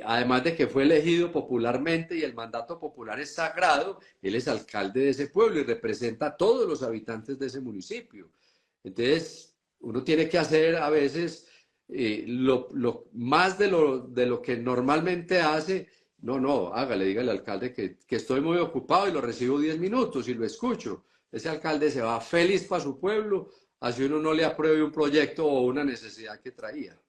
además de que fue elegido popularmente y el mandato popular es sagrado, él es alcalde de ese pueblo y representa a todos los habitantes de ese municipio. Entonces, uno tiene que hacer a veces más de lo que normalmente hace. No, hágale, dígale al alcalde que estoy muy ocupado y lo recibo 10 minutos y lo escucho. Ese alcalde se va feliz para su pueblo, así uno no le apruebe un proyecto o una necesidad que traía.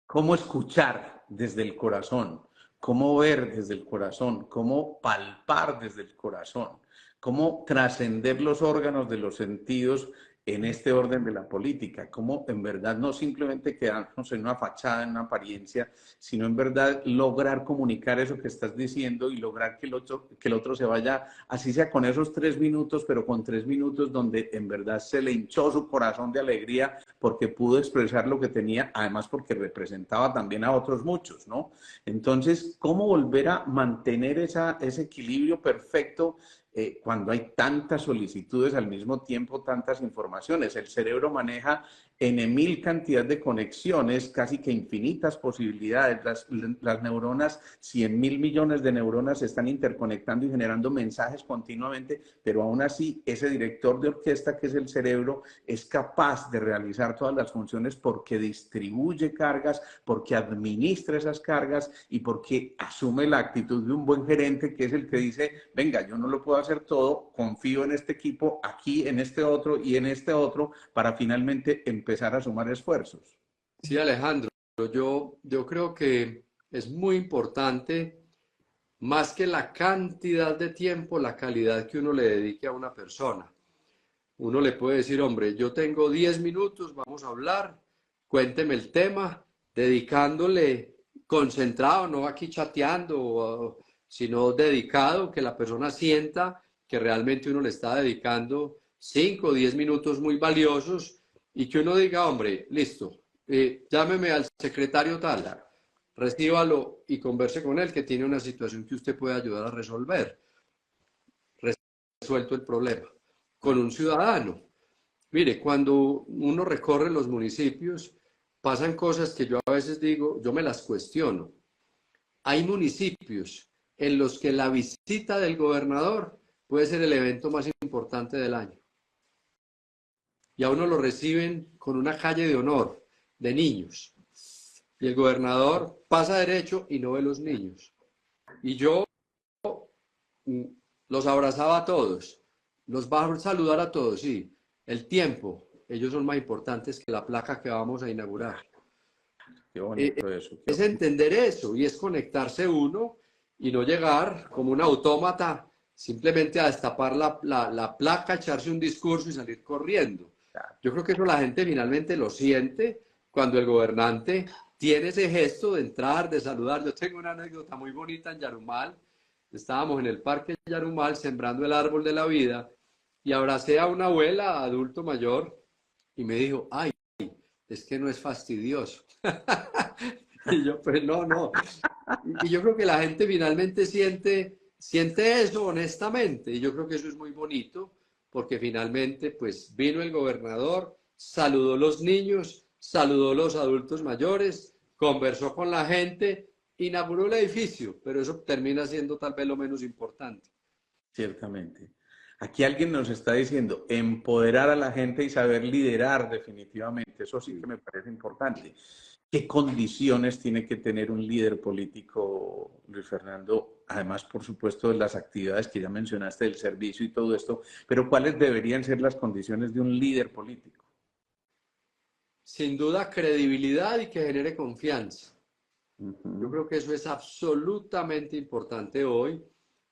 Cómo escuchar desde el corazón, cómo ver desde el corazón, cómo palpar desde el corazón, cómo trascender los órganos de los sentidos en este orden de la política, cómo en verdad no simplemente quedarnos en una fachada, en una apariencia, sino en verdad lograr comunicar eso que estás diciendo y lograr que el otro se vaya, así sea con esos 3 minutos, pero con 3 minutos donde en verdad se le hinchó su corazón de alegría porque pudo expresar lo que tenía, además porque representaba también a otros muchos, ¿no? Entonces, ¿cómo volver a mantener ese equilibrio perfecto cuando hay tantas solicitudes al mismo tiempo, tantas informaciones? El cerebro maneja en 1000 cantidad de conexiones, casi que infinitas posibilidades. Las neuronas, 100.000 millones de neuronas se están interconectando y generando mensajes continuamente, pero aún así ese director de orquesta que es el cerebro es capaz de realizar todas las funciones porque distribuye cargas, porque administra esas cargas y porque asume la actitud de un buen gerente que es el que dice, venga, yo no lo puedo hacer todo, confío en este equipo, aquí, en este otro y en este otro, para finalmente empezar a sumar esfuerzos. Sí, Alejandro, yo creo que es muy importante, más que la cantidad de tiempo, la calidad que uno le dedique a una persona. Uno le puede decir, hombre, yo tengo 10 minutos, vamos a hablar, cuénteme el tema, dedicándole, concentrado, no aquí chateando, sino dedicado, que la persona sienta que realmente uno le está dedicando 5 o 10 minutos muy valiosos y que uno diga, hombre, listo, llámeme al secretario tal, recíbalo y converse con él que tiene una situación que usted puede ayudar a resolver. Resuelto el problema con un ciudadano. Mire, cuando uno recorre los municipios, pasan cosas que yo a veces digo, yo me las cuestiono. hay municipios en los que la visita del gobernador puede ser el evento más importante del año. Y a uno lo reciben con una calle de honor de niños. Y el gobernador pasa derecho y no ve los niños. Y yo los abrazaba a todos, los va a saludar a todos, sí. El tiempo, ellos son más importantes que la placa que vamos a inaugurar. Qué bonito eso. Es entender eso y es conectarse uno y no llegar como un autómata simplemente a destapar la placa, echarse un discurso y salir corriendo. Yo creo que eso la gente finalmente lo siente cuando el gobernante tiene ese gesto de entrar, de saludar. Yo tengo una anécdota muy bonita en Yarumal. Estábamos en el parque de Yarumal sembrando el árbol de la vida y abracé a una abuela, adulto mayor, y me dijo, ay, es que no es fastidioso. Y yo, pues no. Y yo creo que la gente finalmente siente eso honestamente. Y yo creo que eso es muy bonito, porque finalmente, pues vino el gobernador, saludó a los niños, saludó a los adultos mayores, conversó con la gente, inauguró el edificio, pero eso termina siendo tal vez lo menos importante. Ciertamente. Aquí alguien nos está diciendo empoderar a la gente y saber liderar definitivamente. Eso sí que me parece importante. ¿Qué condiciones tiene que tener un líder político, Luis Fernando? Además, por supuesto, de las actividades que ya mencionaste, del servicio y todo esto, pero ¿cuáles deberían ser las condiciones de un líder político? Sin duda, credibilidad y que genere confianza. Yo creo que eso es absolutamente importante hoy,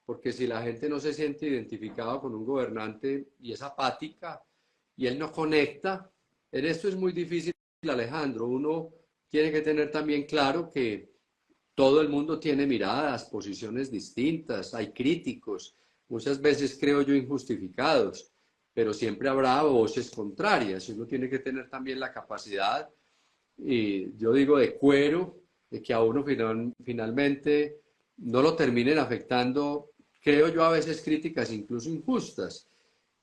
porque si la gente no se siente identificada con un gobernante y es apática y él no conecta, en esto es muy difícil, Alejandro. Uno tiene que tener también claro que todo el mundo tiene miradas, posiciones distintas, hay críticos, muchas veces creo yo injustificados, pero siempre habrá voces contrarias. Uno tiene que tener también la capacidad, y yo digo de cuero, de que a uno finalmente no lo terminen afectando, creo yo a veces críticas incluso injustas,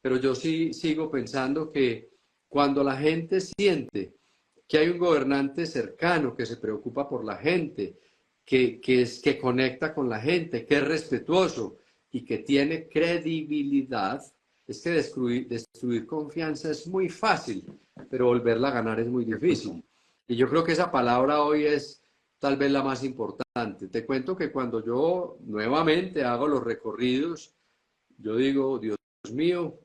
pero yo sí sigo pensando que cuando la gente siente que hay un gobernante cercano, que se preocupa por la gente, que conecta con la gente, que es respetuoso y que tiene credibilidad, es que destruir confianza es muy fácil, pero volverla a ganar es muy difícil. Y yo creo que esa palabra hoy es tal vez la más importante. Te cuento que cuando yo nuevamente hago los recorridos, yo digo, Dios mío,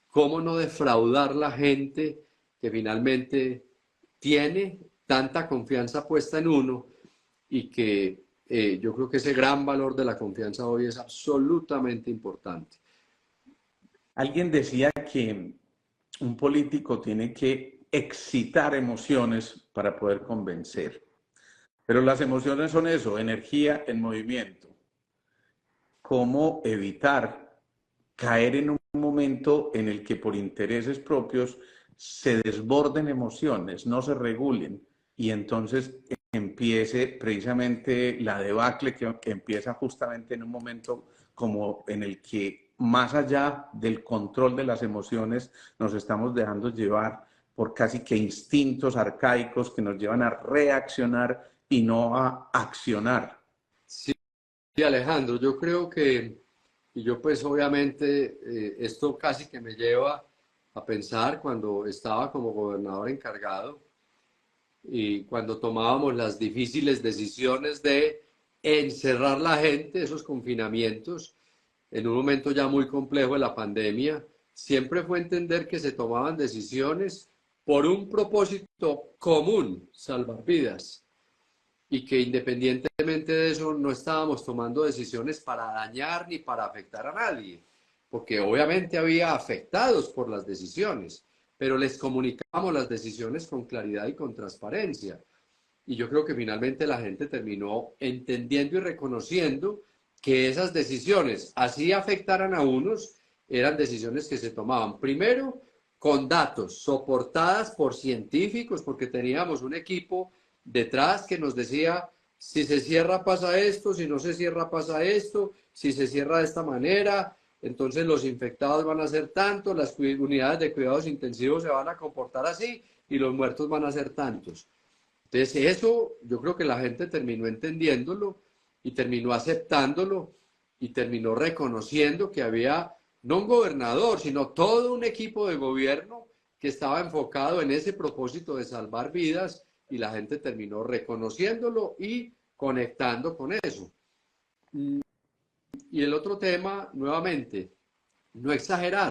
¿cómo no defraudar la gente que finalmente tiene tanta confianza puesta en uno y que yo creo que ese gran valor de la confianza hoy es absolutamente importante? Alguien decía que un político tiene que excitar emociones para poder convencer. Pero las emociones son eso, energía en movimiento. ¿Cómo evitar caer en un momento en el que por intereses propios se desborden emociones, no se regulen y entonces empiece precisamente la debacle que empieza justamente en un momento como en el que más allá del control de las emociones nos estamos dejando llevar por casi que instintos arcaicos que nos llevan a reaccionar y no a accionar? Sí, Alejandro, yo creo que, y yo pues obviamente esto casi que me lleva a pensar cuando estaba como gobernador encargado y cuando tomábamos las difíciles decisiones de encerrar la gente, esos confinamientos, en un momento ya muy complejo de la pandemia, siempre fue entender que se tomaban decisiones por un propósito común, salvar vidas, y que independientemente de eso no estábamos tomando decisiones para dañar ni para afectar a nadie, porque obviamente había afectados por las decisiones, pero les comunicamos las decisiones con claridad y con transparencia. Y yo creo que finalmente la gente terminó entendiendo y reconociendo que esas decisiones, así afectaran a unos, eran decisiones que se tomaban primero con datos, soportadas por científicos, porque teníamos un equipo detrás que nos decía, si se cierra pasa esto, si no se cierra pasa esto, si se cierra de esta manera, entonces los infectados van a ser tantos, las unidades de cuidados intensivos se van a comportar así y los muertos van a ser tantos. Entonces eso yo creo que la gente terminó entendiéndolo y terminó aceptándolo y terminó reconociendo que había no un gobernador, sino todo un equipo de gobierno que estaba enfocado en ese propósito de salvar vidas y la gente terminó reconociéndolo y conectando con eso. Y el otro tema, nuevamente, no exagerar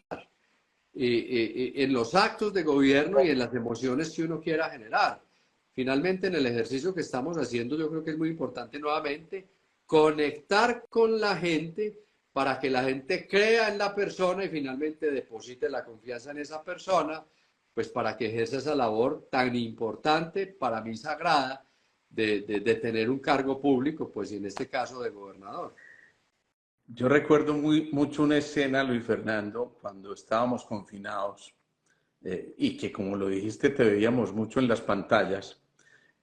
en los actos de gobierno y en las emociones que uno quiera generar. Finalmente, en el ejercicio que estamos haciendo, yo creo que es muy importante nuevamente conectar con la gente para que la gente crea en la persona y finalmente deposite la confianza en esa persona, pues para que ejerza esa labor tan importante, para mí sagrada, de tener un cargo público, pues en este caso de gobernador. Yo recuerdo mucho una escena, Luis Fernando, cuando estábamos confinados y que, como lo dijiste, te veíamos mucho en las pantallas.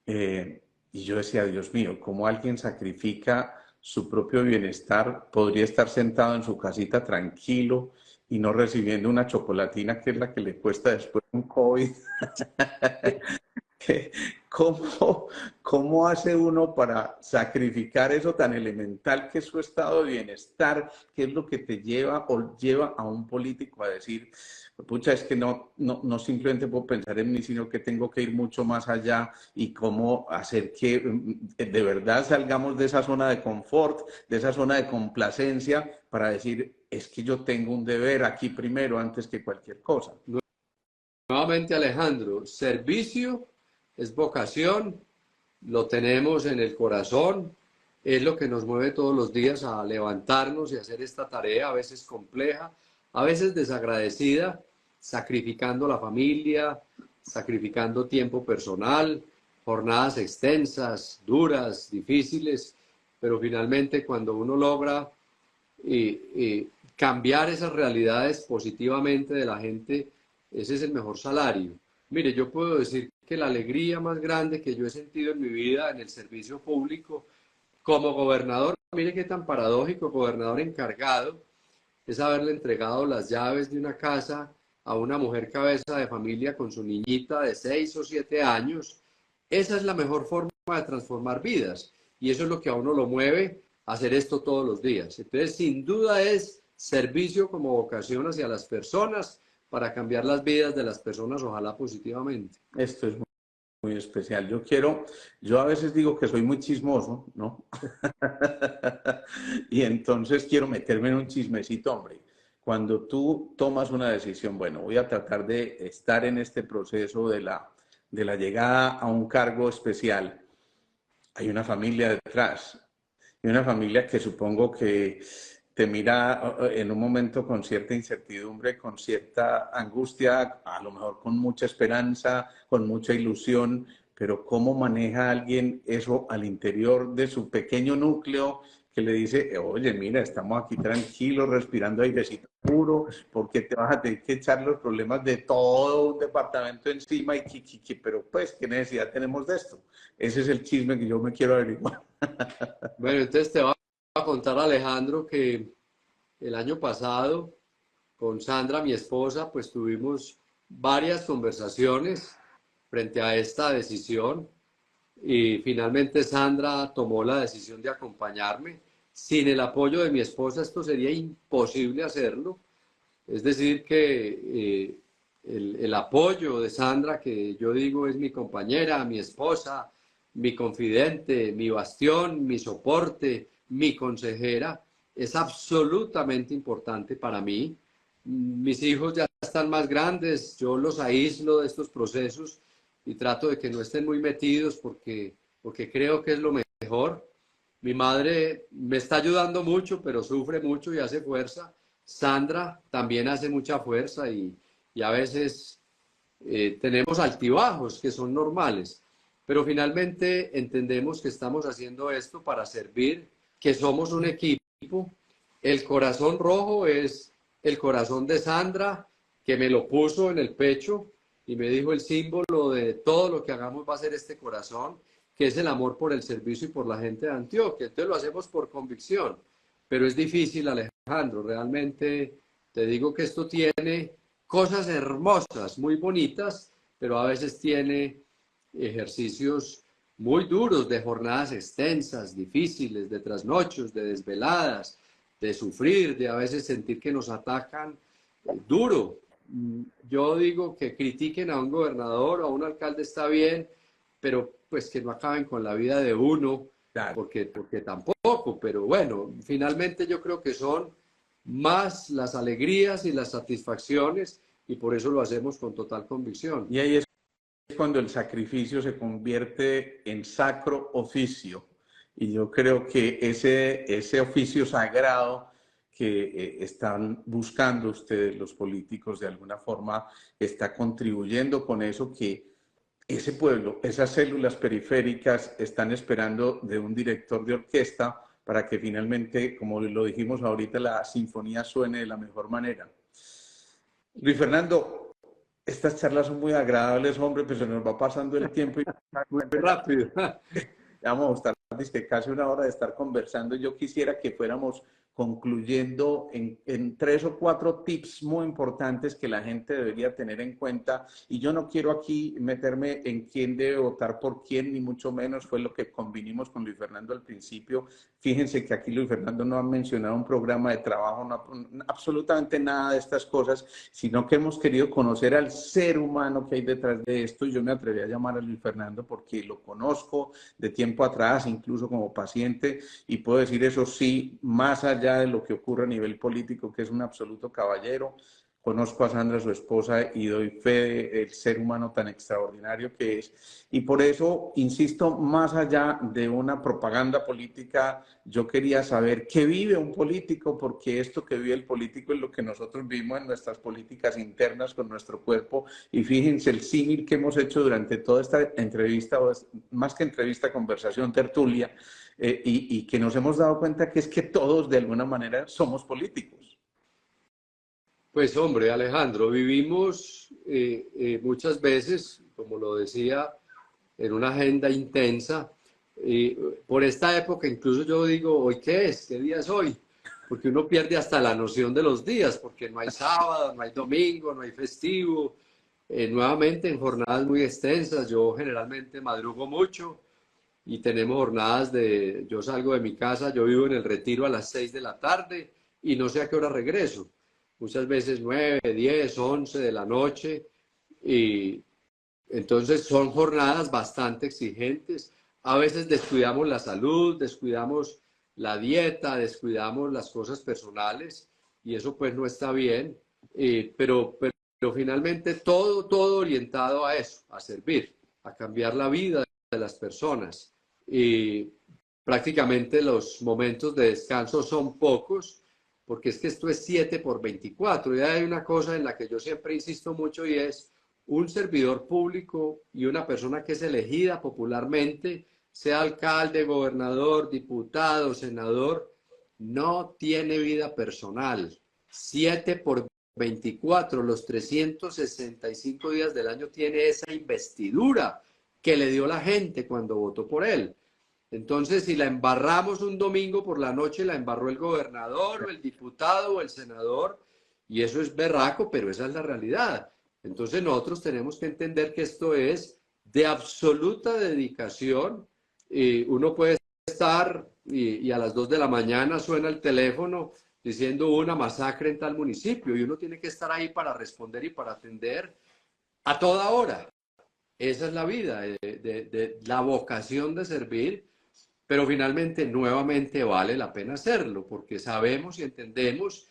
Y yo decía, Dios mío, ¿cómo alguien sacrifica su propio bienestar? Podría estar sentado en su casita tranquilo y no recibiendo una chocolatina que es la que le cuesta después un COVID. ¿Cómo, ¿Cómo hace uno para sacrificar eso tan elemental que es su estado de bienestar? ¿Qué es lo que te lleva o lleva a un político a decir, pucha, es que no simplemente puedo pensar en mí, sino que tengo que ir mucho más allá y cómo hacer que de verdad salgamos de esa zona de confort, de esa zona de complacencia para decir, es que yo tengo un deber aquí primero antes que cualquier cosa? Nuevamente, Alejandro, servicio es vocación, lo tenemos en el corazón, es lo que nos mueve todos los días a levantarnos y hacer esta tarea, a veces compleja, a veces desagradecida, sacrificando la familia, sacrificando tiempo personal, jornadas extensas, duras, difíciles, pero finalmente cuando uno logra cambiar esas realidades positivamente de la gente, ese es el mejor salario. Mire, yo puedo decir que la alegría más grande que yo he sentido en mi vida en el servicio público como gobernador, mire qué tan paradójico, gobernador encargado, es haberle entregado las llaves de una casa a una mujer cabeza de familia con su niñita de 6 o 7 años. Esa es la mejor forma de transformar vidas y eso es lo que a uno lo mueve a hacer esto todos los días. Entonces, sin duda es servicio como vocación hacia las personas para cambiar las vidas de las personas, ojalá positivamente. Esto es muy especial. Yo a veces digo que soy muy chismoso, ¿no? Y entonces quiero meterme en un chismecito, hombre. Cuando tú tomas una decisión, bueno, voy a tratar de estar en este proceso de la llegada a un cargo especial, hay una familia detrás, y una familia que supongo que te mira en un momento con cierta incertidumbre, con cierta angustia, a lo mejor con mucha esperanza, con mucha ilusión, pero ¿cómo maneja alguien eso al interior de su pequeño núcleo que le dice, oye, mira, estamos aquí tranquilos, respirando airecito puro, porque te vas a tener que echar los problemas de todo un departamento encima pero pues, ¿qué necesidad tenemos de esto? Ese es el chisme que yo me quiero averiguar. Bueno, entonces te voy a contar, Alejandro, que el año pasado con Sandra, mi esposa, pues tuvimos varias conversaciones frente a esta decisión y finalmente Sandra tomó la decisión de acompañarme. Sin el apoyo de mi esposa esto sería imposible hacerlo. Es decir, que el apoyo de Sandra, que yo digo es mi compañera, mi esposa, mi confidente, mi bastión, mi soporte, mi consejera, es absolutamente importante para mí. Mis hijos ya están más grandes, yo los aíslo de estos procesos y trato de que no estén muy metidos porque creo que es lo mejor. Mi madre me está ayudando mucho, pero sufre mucho y hace fuerza. Sandra también hace mucha fuerza y a veces tenemos altibajos que son normales, pero finalmente entendemos que estamos haciendo esto para servir, que somos un equipo. El corazón rojo es el corazón de Sandra, que me lo puso en el pecho y me dijo el símbolo de todo lo que hagamos va a ser este corazón, que es el amor por el servicio y por la gente de Antioquia. Entonces lo hacemos por convicción, pero es difícil, Alejandro. Realmente te digo que esto tiene cosas hermosas, muy bonitas, pero a veces tiene ejercicios muy duros, de jornadas extensas, difíciles, de trasnochos, de desveladas, de sufrir, de a veces sentir que nos atacan duro. Yo digo que critiquen a un gobernador o a un alcalde está bien, pero pues que no acaben con la vida de uno, Claro. porque tampoco, pero bueno, finalmente yo creo que son más las alegrías y las satisfacciones y por eso lo hacemos con total convicción. Y ahí es cuando el sacrificio se convierte en sacro oficio. Y yo creo que ese oficio sagrado que están buscando ustedes, los políticos, de alguna forma está contribuyendo con eso que ese pueblo, esas células periféricas están esperando de un director de orquesta para que finalmente, como lo dijimos ahorita, la sinfonía suene de la mejor manera. Luis Fernando, estas charlas son muy agradables, hombre, pero se nos va pasando el tiempo y Muy rápido. vamos a estar casi una hora de estar conversando. Yo quisiera que fuéramos concluyendo en 3 o 4 tips muy importantes que la gente debería tener en cuenta. Y yo no quiero aquí meterme en quién debe votar por quién, ni mucho menos. Fue lo que convinimos con Luis Fernando al principio. Fíjense que aquí Luis Fernando no ha mencionado un programa de trabajo, no, absolutamente nada de estas cosas, sino que hemos querido conocer al ser humano que hay detrás de esto. Y yo me atreví a llamar a Luis Fernando porque lo conozco de tiempo atrás, incluso como paciente, y puedo decir eso sí, más allá de lo que ocurre a nivel político, que es un absoluto caballero. Conozco a Sandra, su esposa, y doy fe del ser humano tan extraordinario que es. Y por eso, insisto, más allá de una propaganda política, yo quería saber qué vive un político, porque esto que vive el político es lo que nosotros vivimos en nuestras políticas internas con nuestro cuerpo. Y fíjense el símil que hemos hecho durante toda esta entrevista, o más que entrevista, conversación, tertulia, y que nos hemos dado cuenta que es que todos de alguna manera somos políticos. Pues hombre, Alejandro, vivimos muchas veces, como lo decía, en una agenda intensa. Por esta época, incluso yo digo, ¿hoy qué es? ¿Qué día es hoy? Porque uno pierde hasta la noción de los días, porque no hay sábado, no hay domingo, no hay festivo. Nuevamente en jornadas muy extensas, yo generalmente madrugo mucho y tenemos jornadas yo salgo de mi casa, yo vivo en el Retiro a las 6 de la tarde y no sé a qué hora regreso. Muchas veces 9, 10, 11 de la noche y entonces son jornadas bastante exigentes. A veces descuidamos la salud, descuidamos la dieta, descuidamos las cosas personales y eso pues no está bien, pero finalmente todo orientado a eso, a servir, a cambiar la vida de las personas. Y prácticamente los momentos de descanso son pocos, porque es que esto es 7 por 24. Y hay una cosa en la que yo siempre insisto mucho y es un servidor público y una persona que es elegida popularmente, sea alcalde, gobernador, diputado, senador, no tiene vida personal. 7 por 24, los 365 días del año tiene esa investidura que le dio la gente cuando votó por él. Entonces, si la embarramos un domingo por la noche, la embarró el gobernador o el diputado o el senador, y eso es berraco, pero esa es la realidad. Entonces, nosotros tenemos que entender que esto es de absoluta dedicación. Uno puede estar y a las 2 de la mañana suena el teléfono diciendo hubo una masacre en tal municipio y uno tiene que estar ahí para responder y para atender a toda hora. Esa es la vida, de la vocación de servir, pero finalmente nuevamente vale la pena hacerlo porque sabemos y entendemos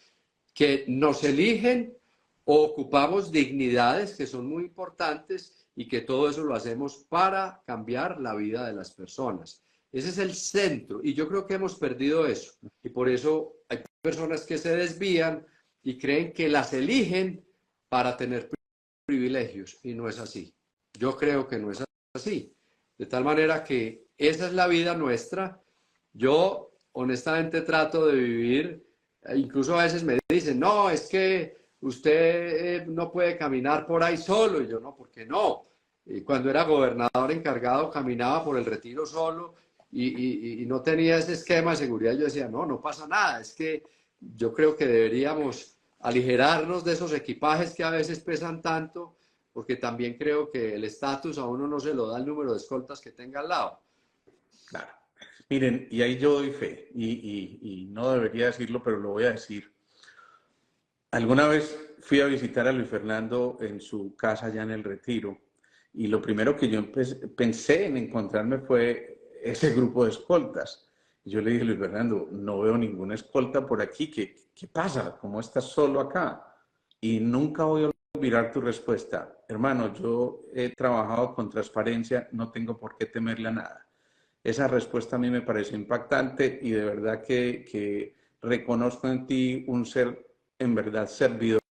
que nos eligen o ocupamos dignidades que son muy importantes y que todo eso lo hacemos para cambiar la vida de las personas. Ese es el centro y yo creo que hemos perdido eso y por eso hay personas que se desvían y creen que las eligen para tener privilegios y no es así. Yo creo que no es así. De tal manera que esa es la vida nuestra. Yo honestamente trato de vivir, incluso a veces me dicen, no, es que usted no puede caminar por ahí solo. Y yo, no, ¿por qué no? Cuando era gobernador encargado, caminaba por el Retiro solo y no tenía ese esquema de seguridad. Yo decía, no, no pasa nada. Es que yo creo que deberíamos aligerarnos de esos equipajes que a veces pesan tanto, porque también creo que el estatus a uno no se lo da el número de escoltas que tenga al lado. Claro. Miren, y ahí yo doy fe, y no debería decirlo, pero lo voy a decir. Alguna vez fui a visitar a Luis Fernando en su casa allá en el Retiro, y lo primero que yo pensé en encontrarme fue ese grupo de escoltas. Yo le dije, Luis Fernando, no veo ninguna escolta por aquí. ¿Qué pasa? ¿Cómo estás solo acá? Y nunca voy a olvidar tu respuesta. Hermano, yo he trabajado con transparencia, no tengo por qué temerle a nada. Esa respuesta a mí me pareció impactante y de verdad que reconozco en ti un ser en verdad servidor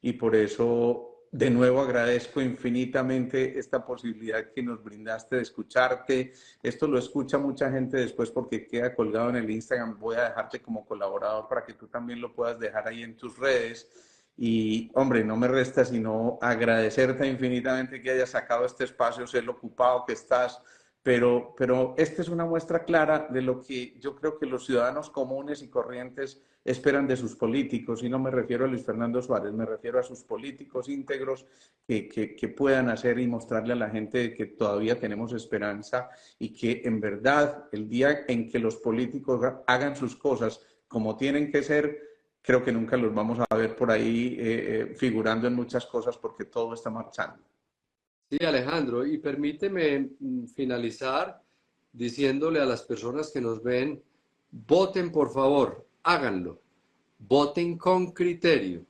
y por eso de nuevo agradezco infinitamente esta posibilidad que nos brindaste de escucharte. Esto lo escucha mucha gente después porque queda colgado en el Instagram. Voy a dejarte como colaborador para que tú también lo puedas dejar ahí en tus redes. Y hombre, no me resta sino agradecerte infinitamente que hayas sacado este espacio, sé lo ocupado que estás, pero esta es una muestra clara de lo que yo creo que los ciudadanos comunes y corrientes esperan de sus políticos, y no me refiero a Luis Fernando Suárez, me refiero a sus políticos íntegros que puedan hacer y mostrarle a la gente que todavía tenemos esperanza y que en verdad el día en que los políticos hagan sus cosas como tienen que ser, creo que nunca los vamos a ver por ahí figurando en muchas cosas porque todo está marchando. Sí, Alejandro, y permíteme finalizar diciéndole a las personas que nos ven, voten por favor, háganlo, voten con criterio,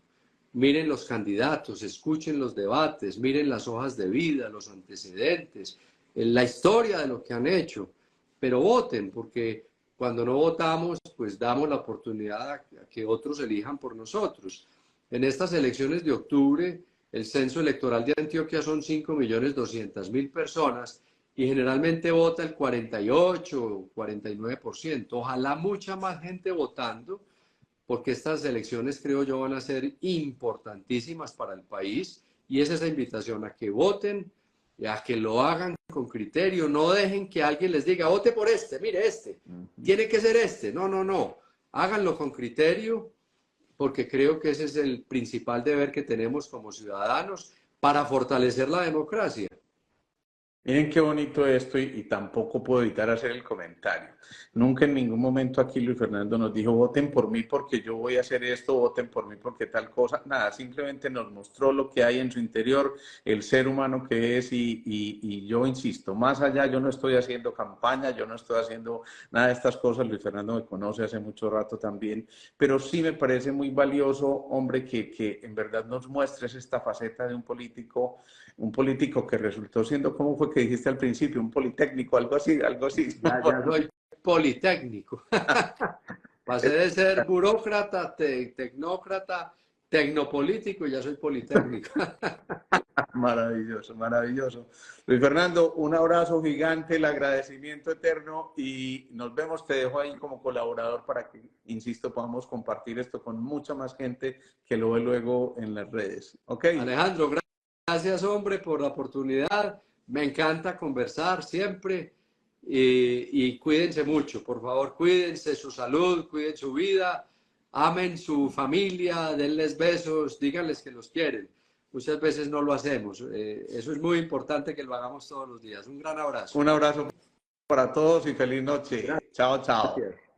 miren los candidatos, escuchen los debates, miren las hojas de vida, los antecedentes, la historia de lo que han hecho, pero voten, porque cuando no votamos, pues damos la oportunidad a que otros elijan por nosotros. En estas elecciones de octubre, el censo electoral de Antioquia son 5.200.000 personas y generalmente vota el 48 o 49%. Ojalá mucha más gente votando, porque estas elecciones, creo yo, van a ser importantísimas para el país y es esa invitación a que voten, a que lo hagan con criterio, no dejen que alguien les diga, vote por este, mire este, tiene que ser este. No, no, no, háganlo con criterio, porque creo que ese es el principal deber que tenemos como ciudadanos para fortalecer la democracia. Miren qué bonito esto y tampoco puedo evitar hacer el comentario. Nunca en ningún momento aquí Luis Fernando nos dijo voten por mí porque yo voy a hacer esto, voten por mí porque tal cosa. Nada, simplemente nos mostró lo que hay en su interior, el ser humano que es y yo insisto, más allá yo no estoy haciendo campaña, yo no estoy haciendo nada de estas cosas. Luis Fernando me conoce hace mucho rato también, pero sí me parece muy valioso, hombre, que en verdad nos muestres esta faceta de un político que resultó siendo, ¿cómo fue que dijiste al principio? Un politécnico, algo así, algo así. Ya soy politécnico. Pasé de ser burócrata, tecnócrata, tecnopolítico y ya soy politécnico. Maravilloso, maravilloso. Luis Fernando, un abrazo gigante, el agradecimiento eterno y nos vemos. Te dejo ahí como colaborador para que, insisto, podamos compartir esto con mucha más gente que lo ve luego en las redes. ¿Ok? Alejandro, gracias, hombre, por la oportunidad. Me encanta conversar siempre y cuídense mucho, por favor, cuídense su salud, cuiden su vida, amen su familia, denles besos, díganles que los quieren. Muchas veces no lo hacemos. Eso es muy importante que lo hagamos todos los días. Un gran abrazo. Un abrazo para todos y feliz noche. Chao, chao. Gracias.